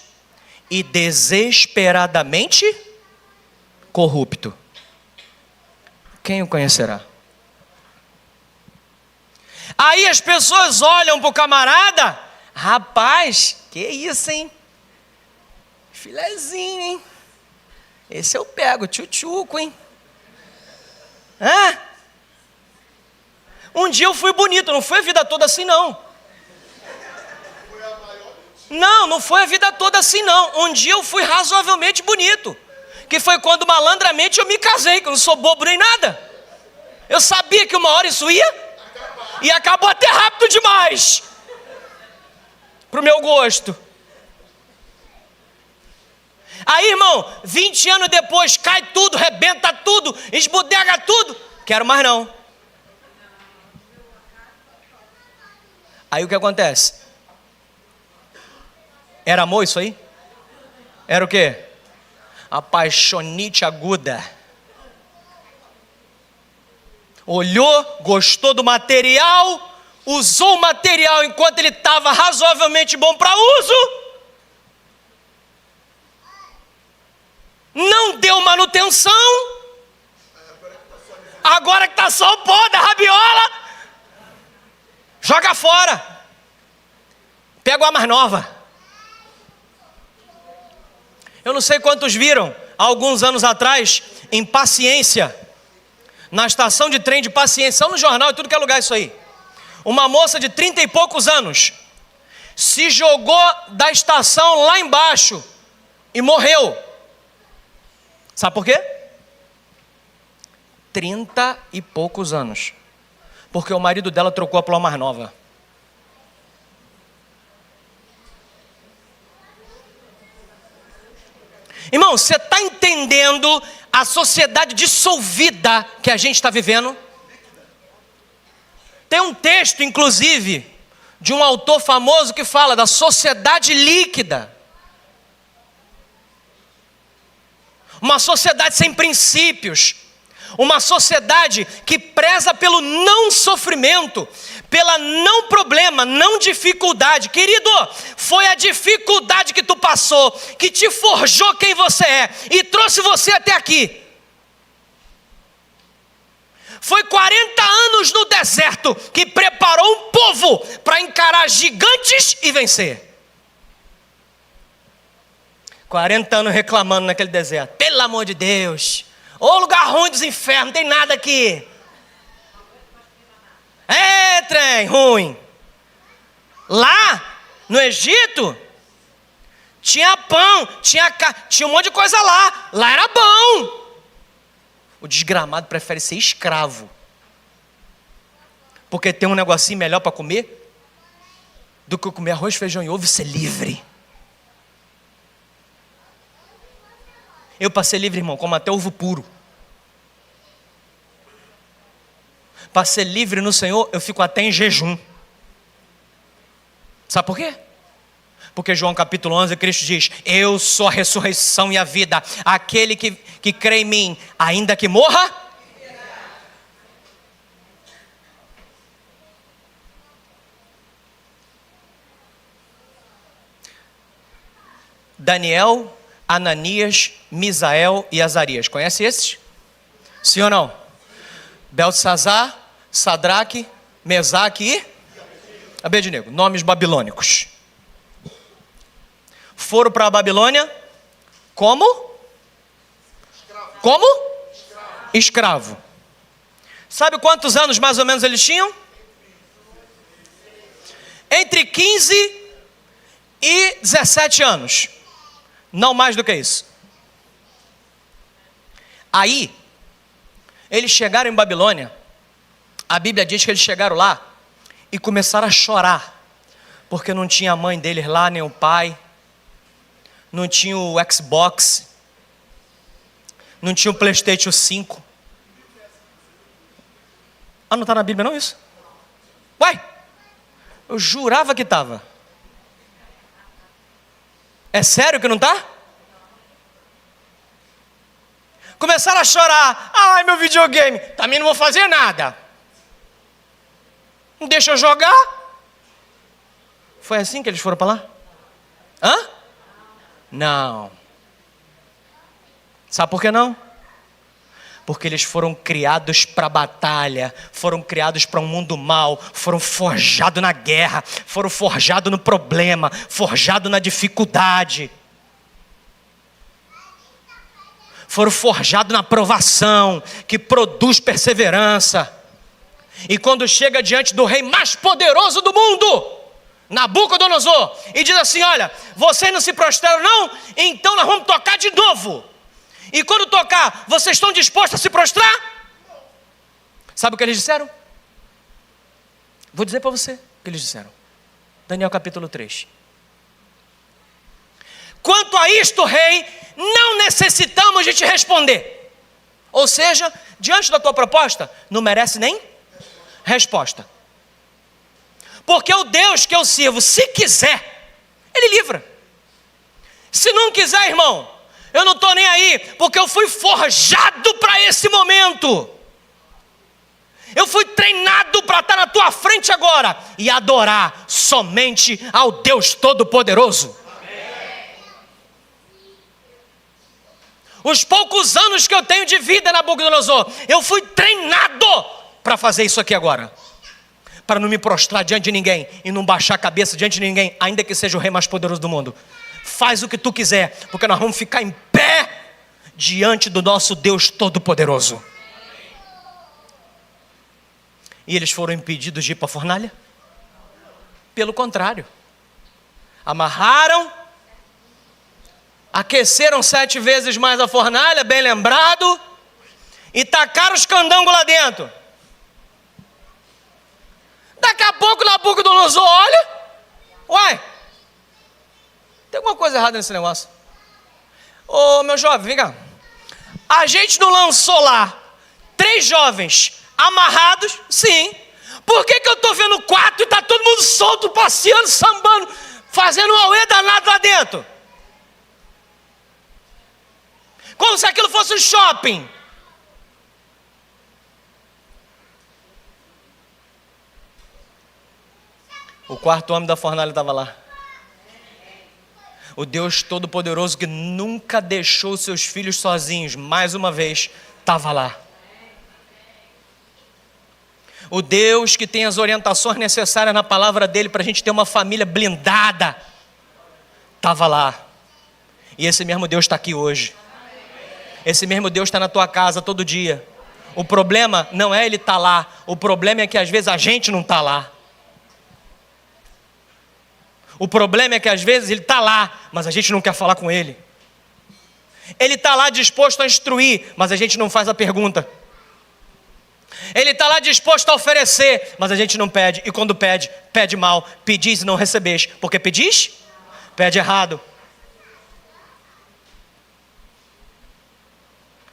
e desesperadamente corrupto. Quem o conhecerá? Aí as pessoas olham para o camarada, rapaz, que isso, hein? Filezinho, hein? Esse eu pego, tchutchuco, hein? Um dia eu fui bonito, não foi a vida toda assim não. Não foi a vida toda assim não. Um dia eu fui razoavelmente bonito, que foi quando malandramente eu me casei, que eu não sou bobo nem nada. Eu sabia que uma hora isso ia, e acabou até rápido demais, pro meu gosto. Aí, irmão, 20 anos depois, cai tudo, rebenta tudo, esbudega tudo. Quero mais não. Aí o que acontece? Era amor isso aí? Era o quê? Apaixonite aguda. Olhou, gostou do material, usou o material enquanto ele estava razoavelmente bom para uso, não deu manutenção, agora que está só o pó da rabiola, joga fora, pega uma mais nova. Eu não sei quantos viram, há alguns anos atrás, em Paciência, na estação de trem de Paciência, no jornal e tudo que é lugar isso aí, uma moça de 30 e poucos anos se jogou da estação lá embaixo e morreu. Sabe por quê? 30 e poucos anos. Porque o marido dela trocou a ploa mais nova. Irmão, você está entendendo a a sociedade dissolvida que a gente está vivendo. Tem um texto, inclusive, de um autor famoso que fala da sociedade líquida. Uma sociedade sem princípios. Uma sociedade que preza pelo não sofrimento, pela não problema, não dificuldade. Querido, foi a dificuldade que tu passou, que te forjou quem você é e trouxe você até aqui. Foi 40 anos no deserto que preparou um povo para encarar gigantes e vencer. 40 anos reclamando naquele deserto. Pelo amor de Deus. Ô lugar ruim dos infernos, não tem nada aqui. É trem ruim. Lá no Egito tinha pão, tinha um monte de coisa lá. Lá era bom. O desgramado prefere ser escravo, porque tem um negocinho melhor para comer do que comer arroz, feijão e ovo e ser livre. Eu, para ser livre, irmão, como até ovo puro. Para ser livre no Senhor, eu fico até em jejum. Sabe por quê? Porque João capítulo 11, Cristo diz: eu sou a ressurreição e a vida. Aquele que crê em mim, ainda que morra, Daniel, Ananias, Misael e Azarias. Conhece esses? Sim ou não? Beltesazar, Sadraque, Mesaque e Abednego. Nomes babilônicos. Foram para a Babilônia como? Como? Escravo. Sabe quantos anos mais ou menos eles tinham? Entre 15 e 17 anos. Não mais do que isso. Aí, eles chegaram em Babilônia. A Bíblia diz que eles chegaram lá e começaram a chorar, porque não tinha a mãe deles lá, nem o pai. Não tinha o Xbox. Não tinha o PlayStation 5. Ah, não está na Bíblia não isso? Uai, eu jurava que estava. É sério que não está? Começaram a chorar. Ai, meu videogame. Também não vou fazer nada. Não deixa eu jogar. Foi assim que eles foram para lá? Hã? Não. Sabe por que não? Porque eles foram criados para a batalha, foram criados para um mundo mau, foram forjados na guerra, foram forjados no problema, forjados na dificuldade. Foram forjados na provação, que produz perseverança. E quando chega diante do rei mais poderoso do mundo, Nabucodonosor, e diz assim: olha, vocês não se prostram não? Então nós vamos tocar de novo. E quando tocar, vocês estão dispostos a se prostrar? Sabe o que eles disseram? Vou dizer para você o que eles disseram. Daniel capítulo 3. Quanto a isto, rei, não necessitamos de te responder. Ou seja, diante da tua proposta, não merece nem resposta. Porque o Deus que eu sirvo, se quiser, Ele livra. Se não quiser, irmão, eu não estou nem aí, porque eu fui forjado para esse momento. Eu fui treinado para estar na tua frente agora e adorar somente ao Deus Todo-Poderoso. Os poucos anos que eu tenho de vida, Nabucodonosor, eu fui treinado para fazer isso aqui agora. Para não me prostrar diante de ninguém e não baixar a cabeça diante de ninguém, ainda que seja o rei mais poderoso do mundo. Faz o que tu quiser, porque nós vamos ficar em pé diante do nosso Deus Todo-Poderoso. E eles foram impedidos de ir para a fornalha? Pelo contrário. Amarraram, aqueceram 7 vezes mais a fornalha, bem lembrado, e tacaram os candangos lá dentro. Daqui a pouco Nabucodonosor olha, uai, tem alguma coisa errada nesse negócio. Ô meu jovem, vem cá. A gente não lançou lá 3 jovens amarrados? Sim. Por que eu estou vendo 4 e está todo mundo solto, passeando, sambando, fazendo um auê danado lá dentro? Como se aquilo fosse um shopping. O 4º homem da fornalha estava lá. O Deus Todo-Poderoso que nunca deixou seus filhos sozinhos, mais uma vez, estava lá. O Deus que tem as orientações necessárias na palavra dele para a gente ter uma família blindada, estava lá. E esse mesmo Deus está aqui hoje. Esse mesmo Deus está na tua casa todo dia. O problema não é ele estar lá. O problema é que às vezes a gente não está lá. O problema é que às vezes ele está lá, mas a gente não quer falar com ele. Ele está lá disposto a instruir, mas a gente não faz a pergunta. Ele está lá disposto a oferecer, mas a gente não pede. E quando pede, pede mal. Pedis e não recebeis. Porque pedis? Pede errado.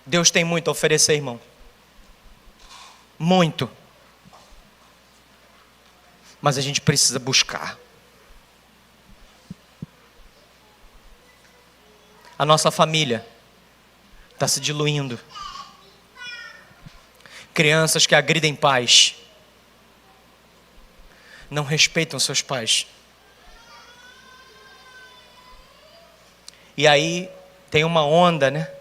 Deus tem muito a oferecer, irmão. Muito. Mas a gente precisa buscar. A nossa família está se diluindo. Crianças que agridem pais. Não respeitam seus pais. E aí tem uma onda, né?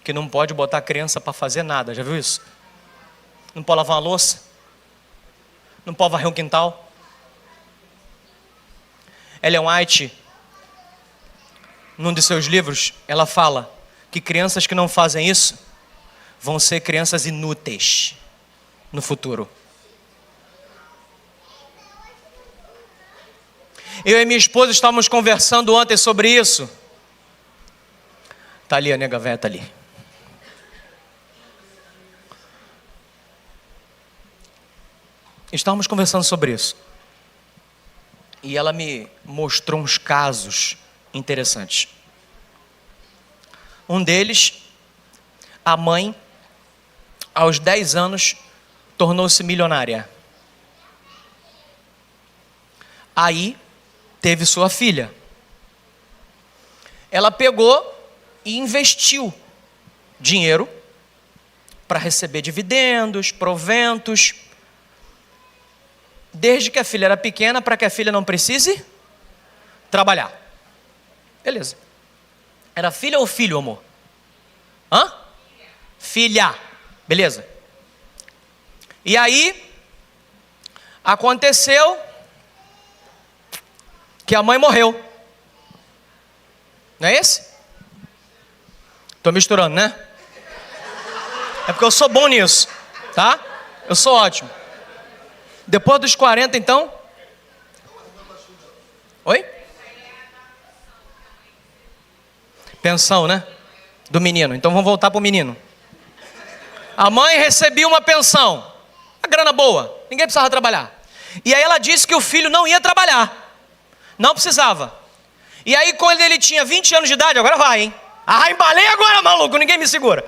Que não pode botar a criança para fazer nada. Já viu isso? Não pode lavar uma louça. Não pode varrer um quintal. Ellen White, num de seus livros, ela fala que crianças que não fazem isso vão ser crianças inúteis no futuro. Eu e minha esposa estávamos conversando ontem sobre isso. Está ali a nega véia, está ali. Estávamos conversando sobre isso. E ela me mostrou uns casos interessantes. Um deles, a mãe, aos 10 anos, tornou-se milionária. Aí, teve sua filha. Ela pegou e investiu dinheiro para receber dividendos, proventos, desde que a filha era pequena, para que a filha não precise trabalhar. Beleza. Era filha ou filho, amor? Hã? Filha. Beleza. E aí, aconteceu que a mãe morreu. Não é esse? Estou misturando, né? É porque eu sou bom nisso, tá? Eu sou ótimo. Depois dos 40, então? Oi? Pensão, né? Do menino. Então vamos voltar para o menino. A mãe recebia uma pensão. Uma grana boa. Ninguém precisava trabalhar. E aí ela disse que o filho não ia trabalhar. Não precisava. E aí quando ele tinha 20 anos de idade, agora vai, hein? Ah, embalei agora, maluco. Ninguém me segura.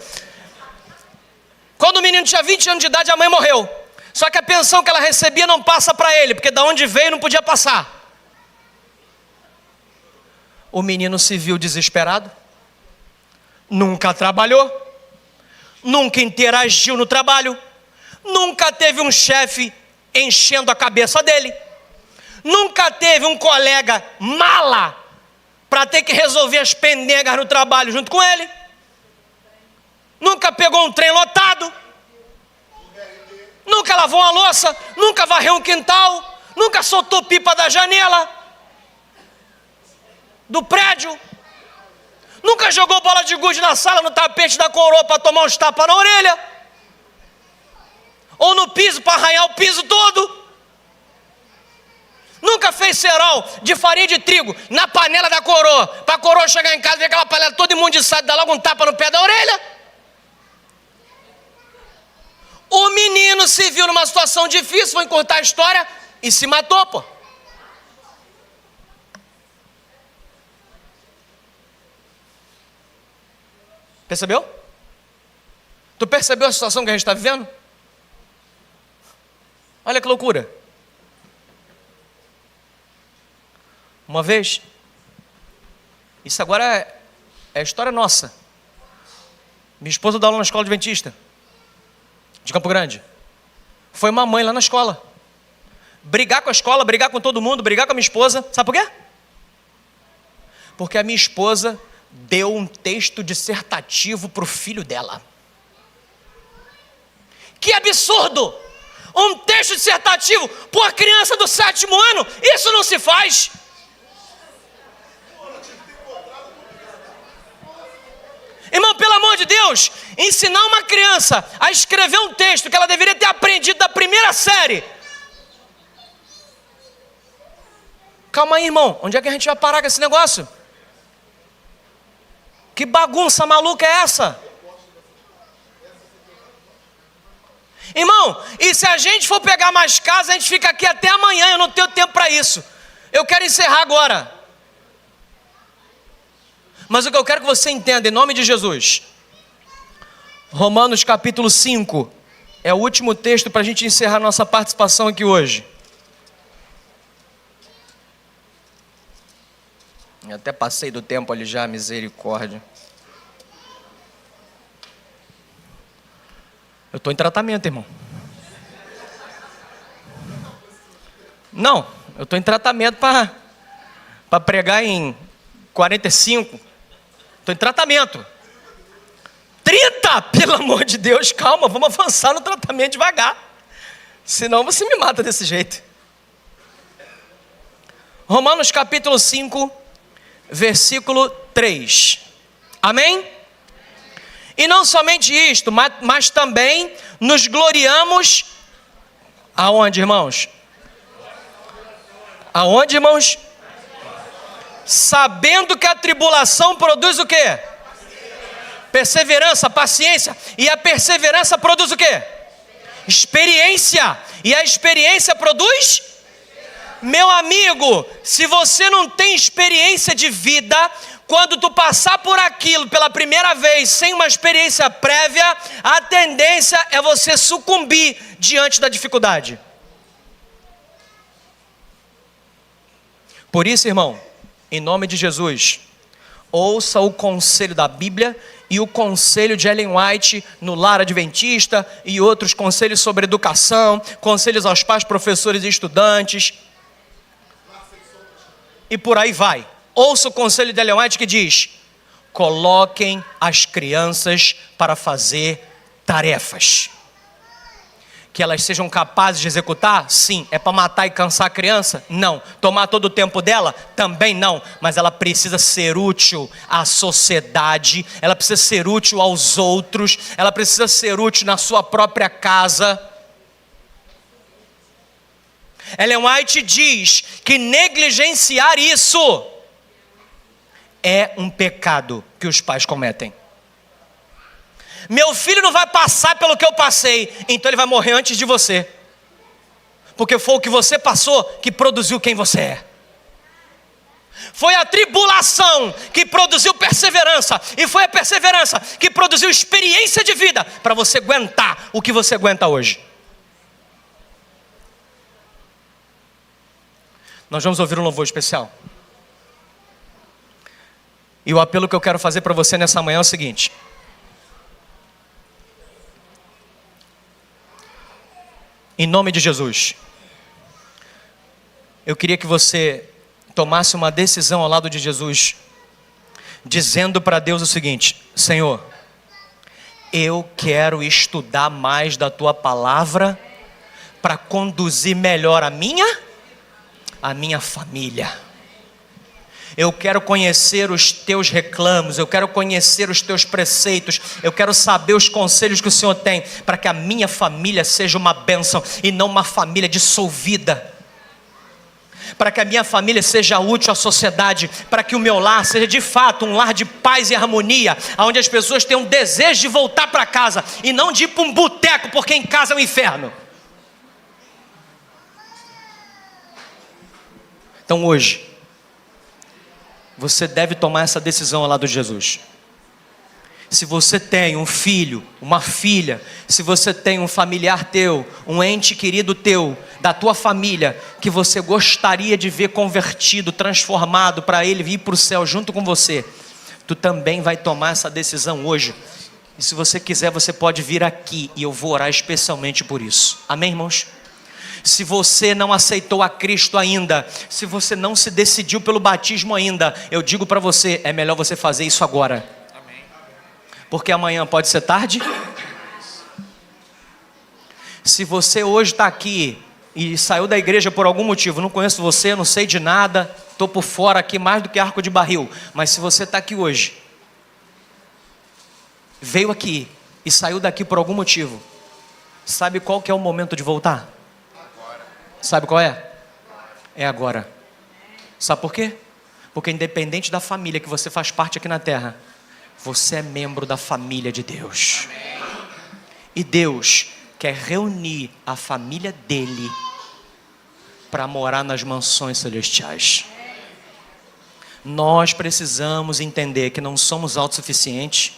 Quando o menino tinha 20 anos de idade, a mãe morreu. Só que a pensão que ela recebia não passa para ele, porque da onde veio não podia passar. O menino se viu desesperado. Nunca trabalhou. Nunca interagiu no trabalho. Nunca teve um chefe enchendo a cabeça dele. Nunca teve um colega mala para ter que resolver as pendengas no trabalho junto com ele. Nunca pegou um trem lotado. Nunca lavou uma louça, nunca varreu um quintal, nunca soltou pipa da janela do prédio, nunca jogou bola de gude na sala, no tapete da coroa para tomar uns tapas na orelha, ou no piso para arranhar o piso todo. Nunca fez cerol de farinha de trigo na panela da coroa, para a coroa chegar em casa e ver aquela panela toda imundiçada, dar logo um tapa no pé da orelha. O menino se viu numa situação difícil, foi encurtar a história e se matou, pô. Percebeu? Tu percebeu a situação que a gente está vivendo? Olha que loucura. Uma vez, isso agora é história nossa. Minha esposa dá aula na escola adventista de Campo Grande. Foi uma mãe lá na escola brigar com a escola, brigar com todo mundo, brigar com a minha esposa. Sabe por quê? Porque a minha esposa deu um texto dissertativo para o filho dela. Que absurdo! Um texto dissertativo para uma criança do 7º ano, isso não se faz. Irmão, pelo amor de Deus, ensinar uma criança a escrever um texto que ela deveria ter aprendido da primeira série. Calma aí, irmão, onde é que a gente vai parar com esse negócio? Que bagunça maluca é essa? Irmão, e se a gente for pegar mais casa, a gente fica aqui até amanhã, eu não tenho tempo para isso. Eu quero encerrar agora. Mas o que eu quero que você entenda, em nome de Jesus, Romanos capítulo 5, é o último texto para a gente encerrar nossa participação aqui hoje. Eu até passei do tempo ali já, misericórdia. Eu estou em tratamento, irmão. Não, eu estou em tratamento para pregar em 45. Estou em tratamento. 30, pelo amor de Deus, calma, vamos avançar no tratamento devagar. Senão você me mata desse jeito. Romanos capítulo 5, versículo 3. Amém? E não somente isto, mas também nos gloriamos. Aonde, irmãos? Aonde, irmãos? Sabendo que a tribulação produz o quê? Perseverança, paciência. E a perseverança produz o quê? Experiência. E a experiência produz? Meu amigo, se você não tem experiência de vida, quando tu passar por aquilo pela primeira vez, sem uma experiência prévia, a tendência é você sucumbir diante da dificuldade. Por isso, irmão, em nome de Jesus, ouça o conselho da Bíblia e o conselho de Ellen White no Lar Adventista e outros conselhos sobre educação, conselhos aos pais, professores e estudantes. E por aí vai. Ouça o conselho de Ellen White que diz: coloquem as crianças para fazer tarefas. Que elas sejam capazes de executar? Sim. É para matar e cansar a criança? Não. Tomar todo o tempo dela? Também não. Mas ela precisa ser útil à sociedade, ela precisa ser útil aos outros, ela precisa ser útil na sua própria casa. Ellen White diz que negligenciar isso é um pecado que os pais cometem. Meu filho não vai passar pelo que eu passei, então ele vai morrer antes de você. Porque foi o que você passou que produziu quem você é. Foi a tribulação que produziu perseverança, e foi a perseverança que produziu experiência de vida para você aguentar o que você aguenta hoje. Nós vamos ouvir um louvor especial. E o apelo que eu quero fazer para você nessa manhã é o seguinte: em nome de Jesus, eu queria que você tomasse uma decisão ao lado de Jesus, dizendo para Deus o seguinte: Senhor, eu quero estudar mais da Tua Palavra para conduzir melhor a minha família. Eu quero conhecer os Teus reclamos, eu quero conhecer os Teus preceitos, eu quero saber os conselhos que o Senhor tem para que a minha família seja uma bênção e não uma família dissolvida. Para que a minha família seja útil à sociedade, para que o meu lar seja de fato um lar de paz e harmonia, onde as pessoas tenham desejo de voltar para casa e não de ir para um boteco, porque em casa é um inferno. Então hoje, você deve tomar essa decisão ao lado de Jesus. Se você tem um filho, uma filha, se você tem um familiar teu, um ente querido teu, da tua família, que você gostaria de ver convertido, transformado, para ele vir para o céu junto com você, tu também vai tomar essa decisão hoje. E se você quiser, você pode vir aqui e eu vou orar especialmente por isso. Amém, irmãos? Se você não aceitou a Cristo ainda, se você não se decidiu pelo batismo ainda, eu digo para você, é melhor você fazer isso agora. Amém. Porque amanhã pode ser tarde. Se você hoje está aqui e saiu da igreja por algum motivo, não conheço você, não sei de nada, estou por fora aqui mais do que arco de barril, mas se você está aqui hoje, veio aqui e saiu daqui por algum motivo, sabe qual que é o momento de voltar? Sabe qual é? É agora. Sabe por quê? Porque independente da família que você faz parte aqui na terra, você é membro da família de Deus. E Deus quer reunir a família dele para morar nas mansões celestiais. Nós precisamos entender que não somos autossuficientes,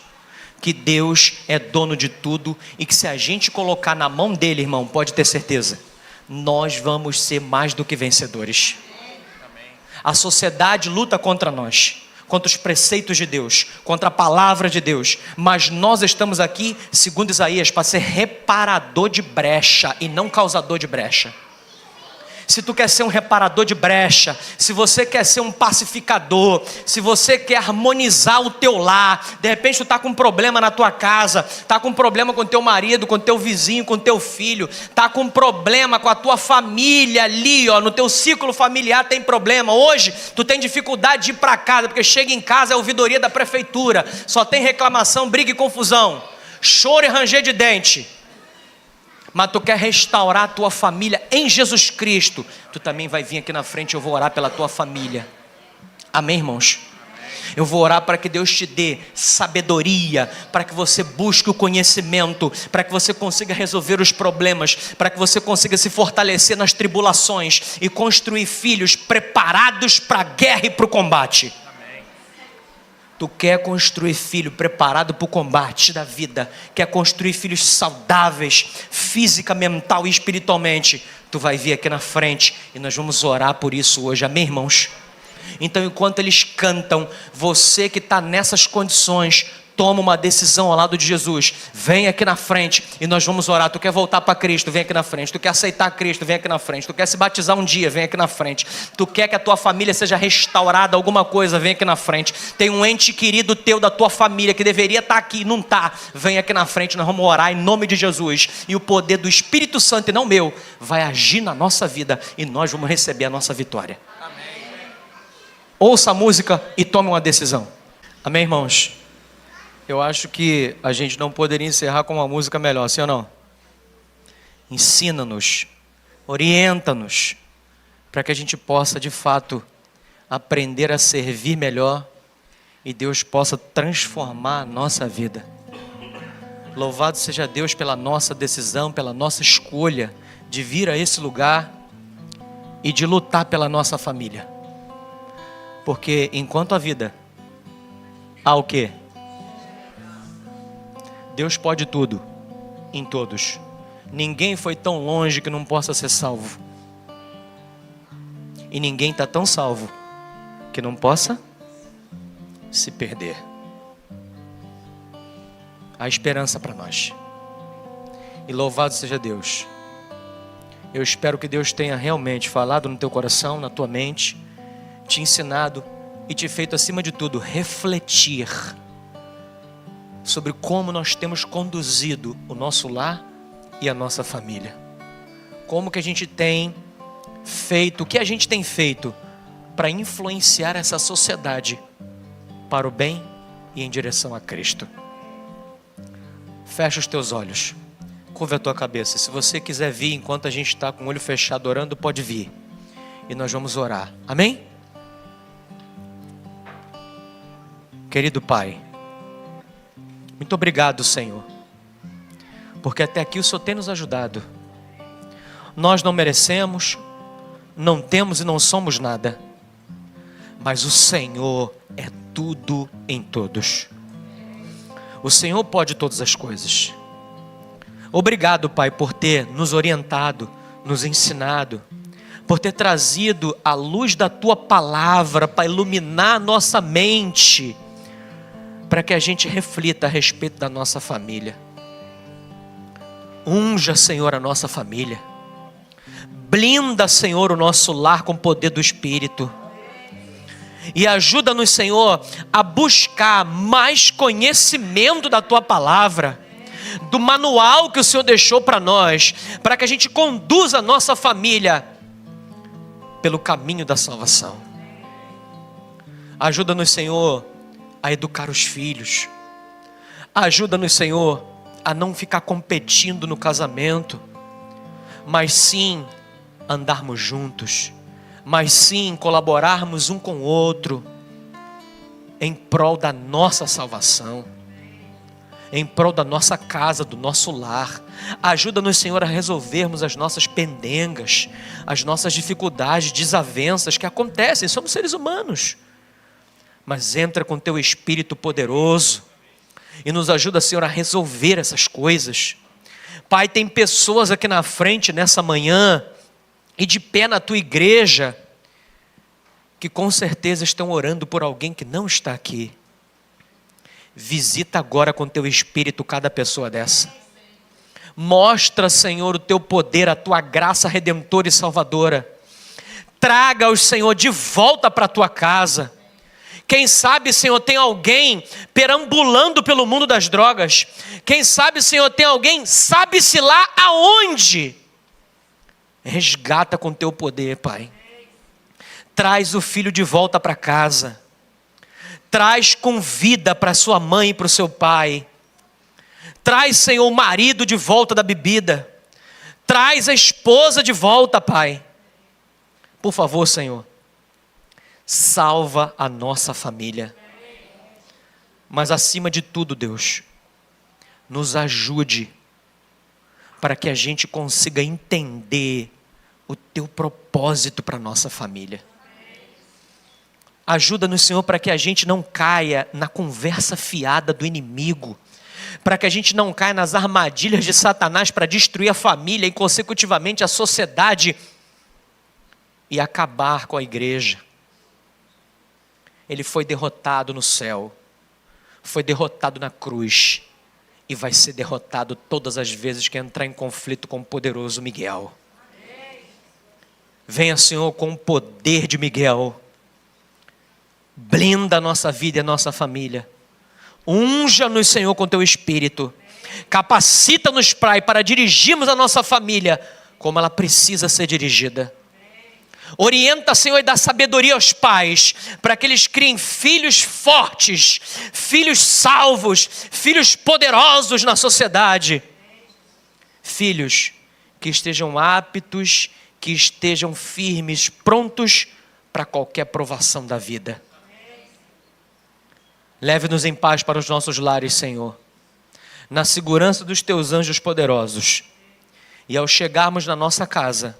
que Deus é dono de tudo e que se a gente colocar na mão dele, irmão, pode ter certeza, nós vamos ser mais do que vencedores. A sociedade luta contra nós, contra os preceitos de Deus, contra a palavra de Deus, mas nós estamos aqui, segundo Isaías, para ser reparador de brecha e não causador de brecha. Se tu quer ser um reparador de brecha, se você quer ser um pacificador, se você quer harmonizar o teu lar, de repente tu está com um problema na tua casa, está com um problema com teu marido, com teu vizinho, com teu filho, está com um problema com a tua família ali, ó, no teu ciclo familiar tem problema. Hoje tu tem dificuldade de ir para casa, porque chega em casa é a ouvidoria da prefeitura, só tem reclamação, briga e confusão, choro e ranger de dente. Mas tu quer restaurar a tua família em Jesus Cristo, tu também vai vir aqui na frente, eu vou orar pela tua família. Amém, irmãos? Eu vou orar para que Deus te dê sabedoria, para que você busque o conhecimento, para que você consiga resolver os problemas, para que você consiga se fortalecer nas tribulações e construir filhos preparados para a guerra e para o combate. Tu quer construir filho preparado para o combate da vida, quer construir filhos saudáveis, física, mental e espiritualmente, tu vai vir aqui na frente e nós vamos orar por isso hoje, amém, irmãos? Então enquanto eles cantam, você que está nessas condições, toma uma decisão ao lado de Jesus, vem aqui na frente e nós vamos orar. Tu quer voltar para Cristo, vem aqui na frente. Tu quer aceitar Cristo, vem aqui na frente. Tu quer se batizar um dia, vem aqui na frente. Tu quer que a tua família seja restaurada, alguma coisa, vem aqui na frente. Tem um ente querido teu da tua família que deveria estar aqui, não está, vem aqui na frente, nós vamos orar em nome de Jesus, e o poder do Espírito Santo, e não meu, vai agir na nossa vida e nós vamos receber a nossa vitória. Amém. Ouça a música e tome uma decisão. Amém, irmãos? Eu acho que a gente não poderia encerrar com uma música melhor, sim ou não? Ensina-nos, orienta-nos, para que a gente possa de fato aprender a servir melhor e Deus possa transformar a nossa vida. Louvado seja Deus pela nossa decisão, pela nossa escolha de vir a esse lugar e de lutar pela nossa família. Porque enquanto a vida há o quê? Deus pode tudo, em todos. Ninguém foi tão longe que não possa ser salvo. E ninguém está tão salvo que não possa se perder. Há esperança para nós. E louvado seja Deus. Eu espero que Deus tenha realmente falado no teu coração, na tua mente, te ensinado e te feito acima de tudo refletir sobre como nós temos conduzido o nosso lar e a nossa família. Como que a gente tem feito, o que a gente tem feito para influenciar essa sociedade para o bem e em direção a Cristo. Fecha os teus olhos, curva a tua cabeça. Se você quiser vir enquanto a gente está com o olho fechado orando, pode vir. E nós vamos orar. Amém? Querido Pai, muito obrigado, Senhor, porque até aqui o Senhor tem nos ajudado. Nós não merecemos, não temos e não somos nada, mas o Senhor é tudo em todos. O Senhor pode todas as coisas. Obrigado, Pai, por ter nos orientado, nos ensinado, por ter trazido a luz da Tua palavra para iluminar a nossa mente, para que a gente reflita a respeito da nossa família. Unja, Senhor, a nossa família. Blinda, Senhor, o nosso lar com o poder do Espírito. E ajuda-nos, Senhor, a buscar mais conhecimento da Tua palavra, do manual que o Senhor deixou para nós, para que a gente conduza a nossa família pelo caminho da salvação. Ajuda-nos, Senhor, a educar os filhos. Ajuda-nos, Senhor, a não ficar competindo no casamento, mas sim andarmos juntos, mas sim colaborarmos um com o outro em prol da nossa salvação, em prol da nossa casa, do nosso lar. Ajuda-nos, Senhor, a resolvermos as nossas pendengas, as nossas dificuldades, desavenças que acontecem. Somos seres humanos, mas entra com Teu Espírito poderoso e nos ajuda, Senhor, a resolver essas coisas. Pai, tem pessoas aqui na frente nessa manhã e de pé na Tua igreja que com certeza estão orando por alguém que não está aqui. Visita agora com Teu Espírito cada pessoa dessa. Mostra, Senhor, o Teu poder, a Tua graça redentora e salvadora. Traga-os, Senhor, de volta para a Tua casa. Quem sabe, Senhor, tem alguém perambulando pelo mundo das drogas. Quem sabe, Senhor, tem alguém, sabe-se lá aonde. Resgata com Teu poder, Pai. Traz o filho de volta para casa. Traz com vida para sua mãe e para o seu pai. Traz, Senhor, o marido de volta da bebida. Traz a esposa de volta, Pai. Por favor, Senhor, salva a nossa família. Mas acima de tudo, Deus, nos ajude para que a gente consiga entender o Teu propósito para a nossa família. Ajuda-nos, Senhor, para que a gente não caia na conversa fiada do inimigo, para que a gente não caia nas armadilhas de Satanás para destruir a família e consecutivamente a sociedade e acabar com a igreja. Ele foi derrotado no céu, foi derrotado na cruz e vai ser derrotado todas as vezes que entrar em conflito com o poderoso Miguel. Venha, Senhor, com o poder de Miguel. Blinda a nossa vida e a nossa família. Unja-nos, Senhor, com Teu Espírito. Capacita-nos, Pai, para dirigirmos a nossa família como ela precisa ser dirigida. Orienta, Senhor, e dá sabedoria aos pais, para que eles criem filhos fortes, filhos salvos, filhos poderosos na sociedade. Filhos que estejam aptos, que estejam firmes, prontos para qualquer provação da vida. Leve-nos em paz para os nossos lares, Senhor, na segurança dos Teus anjos poderosos. E ao chegarmos na nossa casa,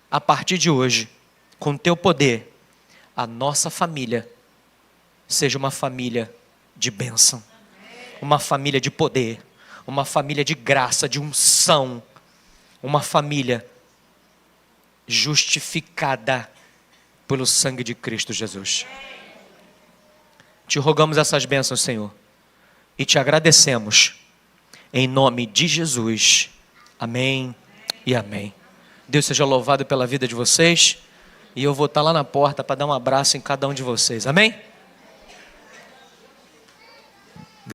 a partir de hoje, com Teu poder, a nossa família seja uma família de bênção, uma família de poder, uma família de graça, de unção, uma família justificada pelo sangue de Cristo Jesus. Te rogamos essas bênçãos, Senhor, e Te agradecemos, em nome de Jesus. Amém e amém. Deus seja louvado pela vida de vocês, e eu vou estar lá na porta para dar um abraço em cada um de vocês. Amém?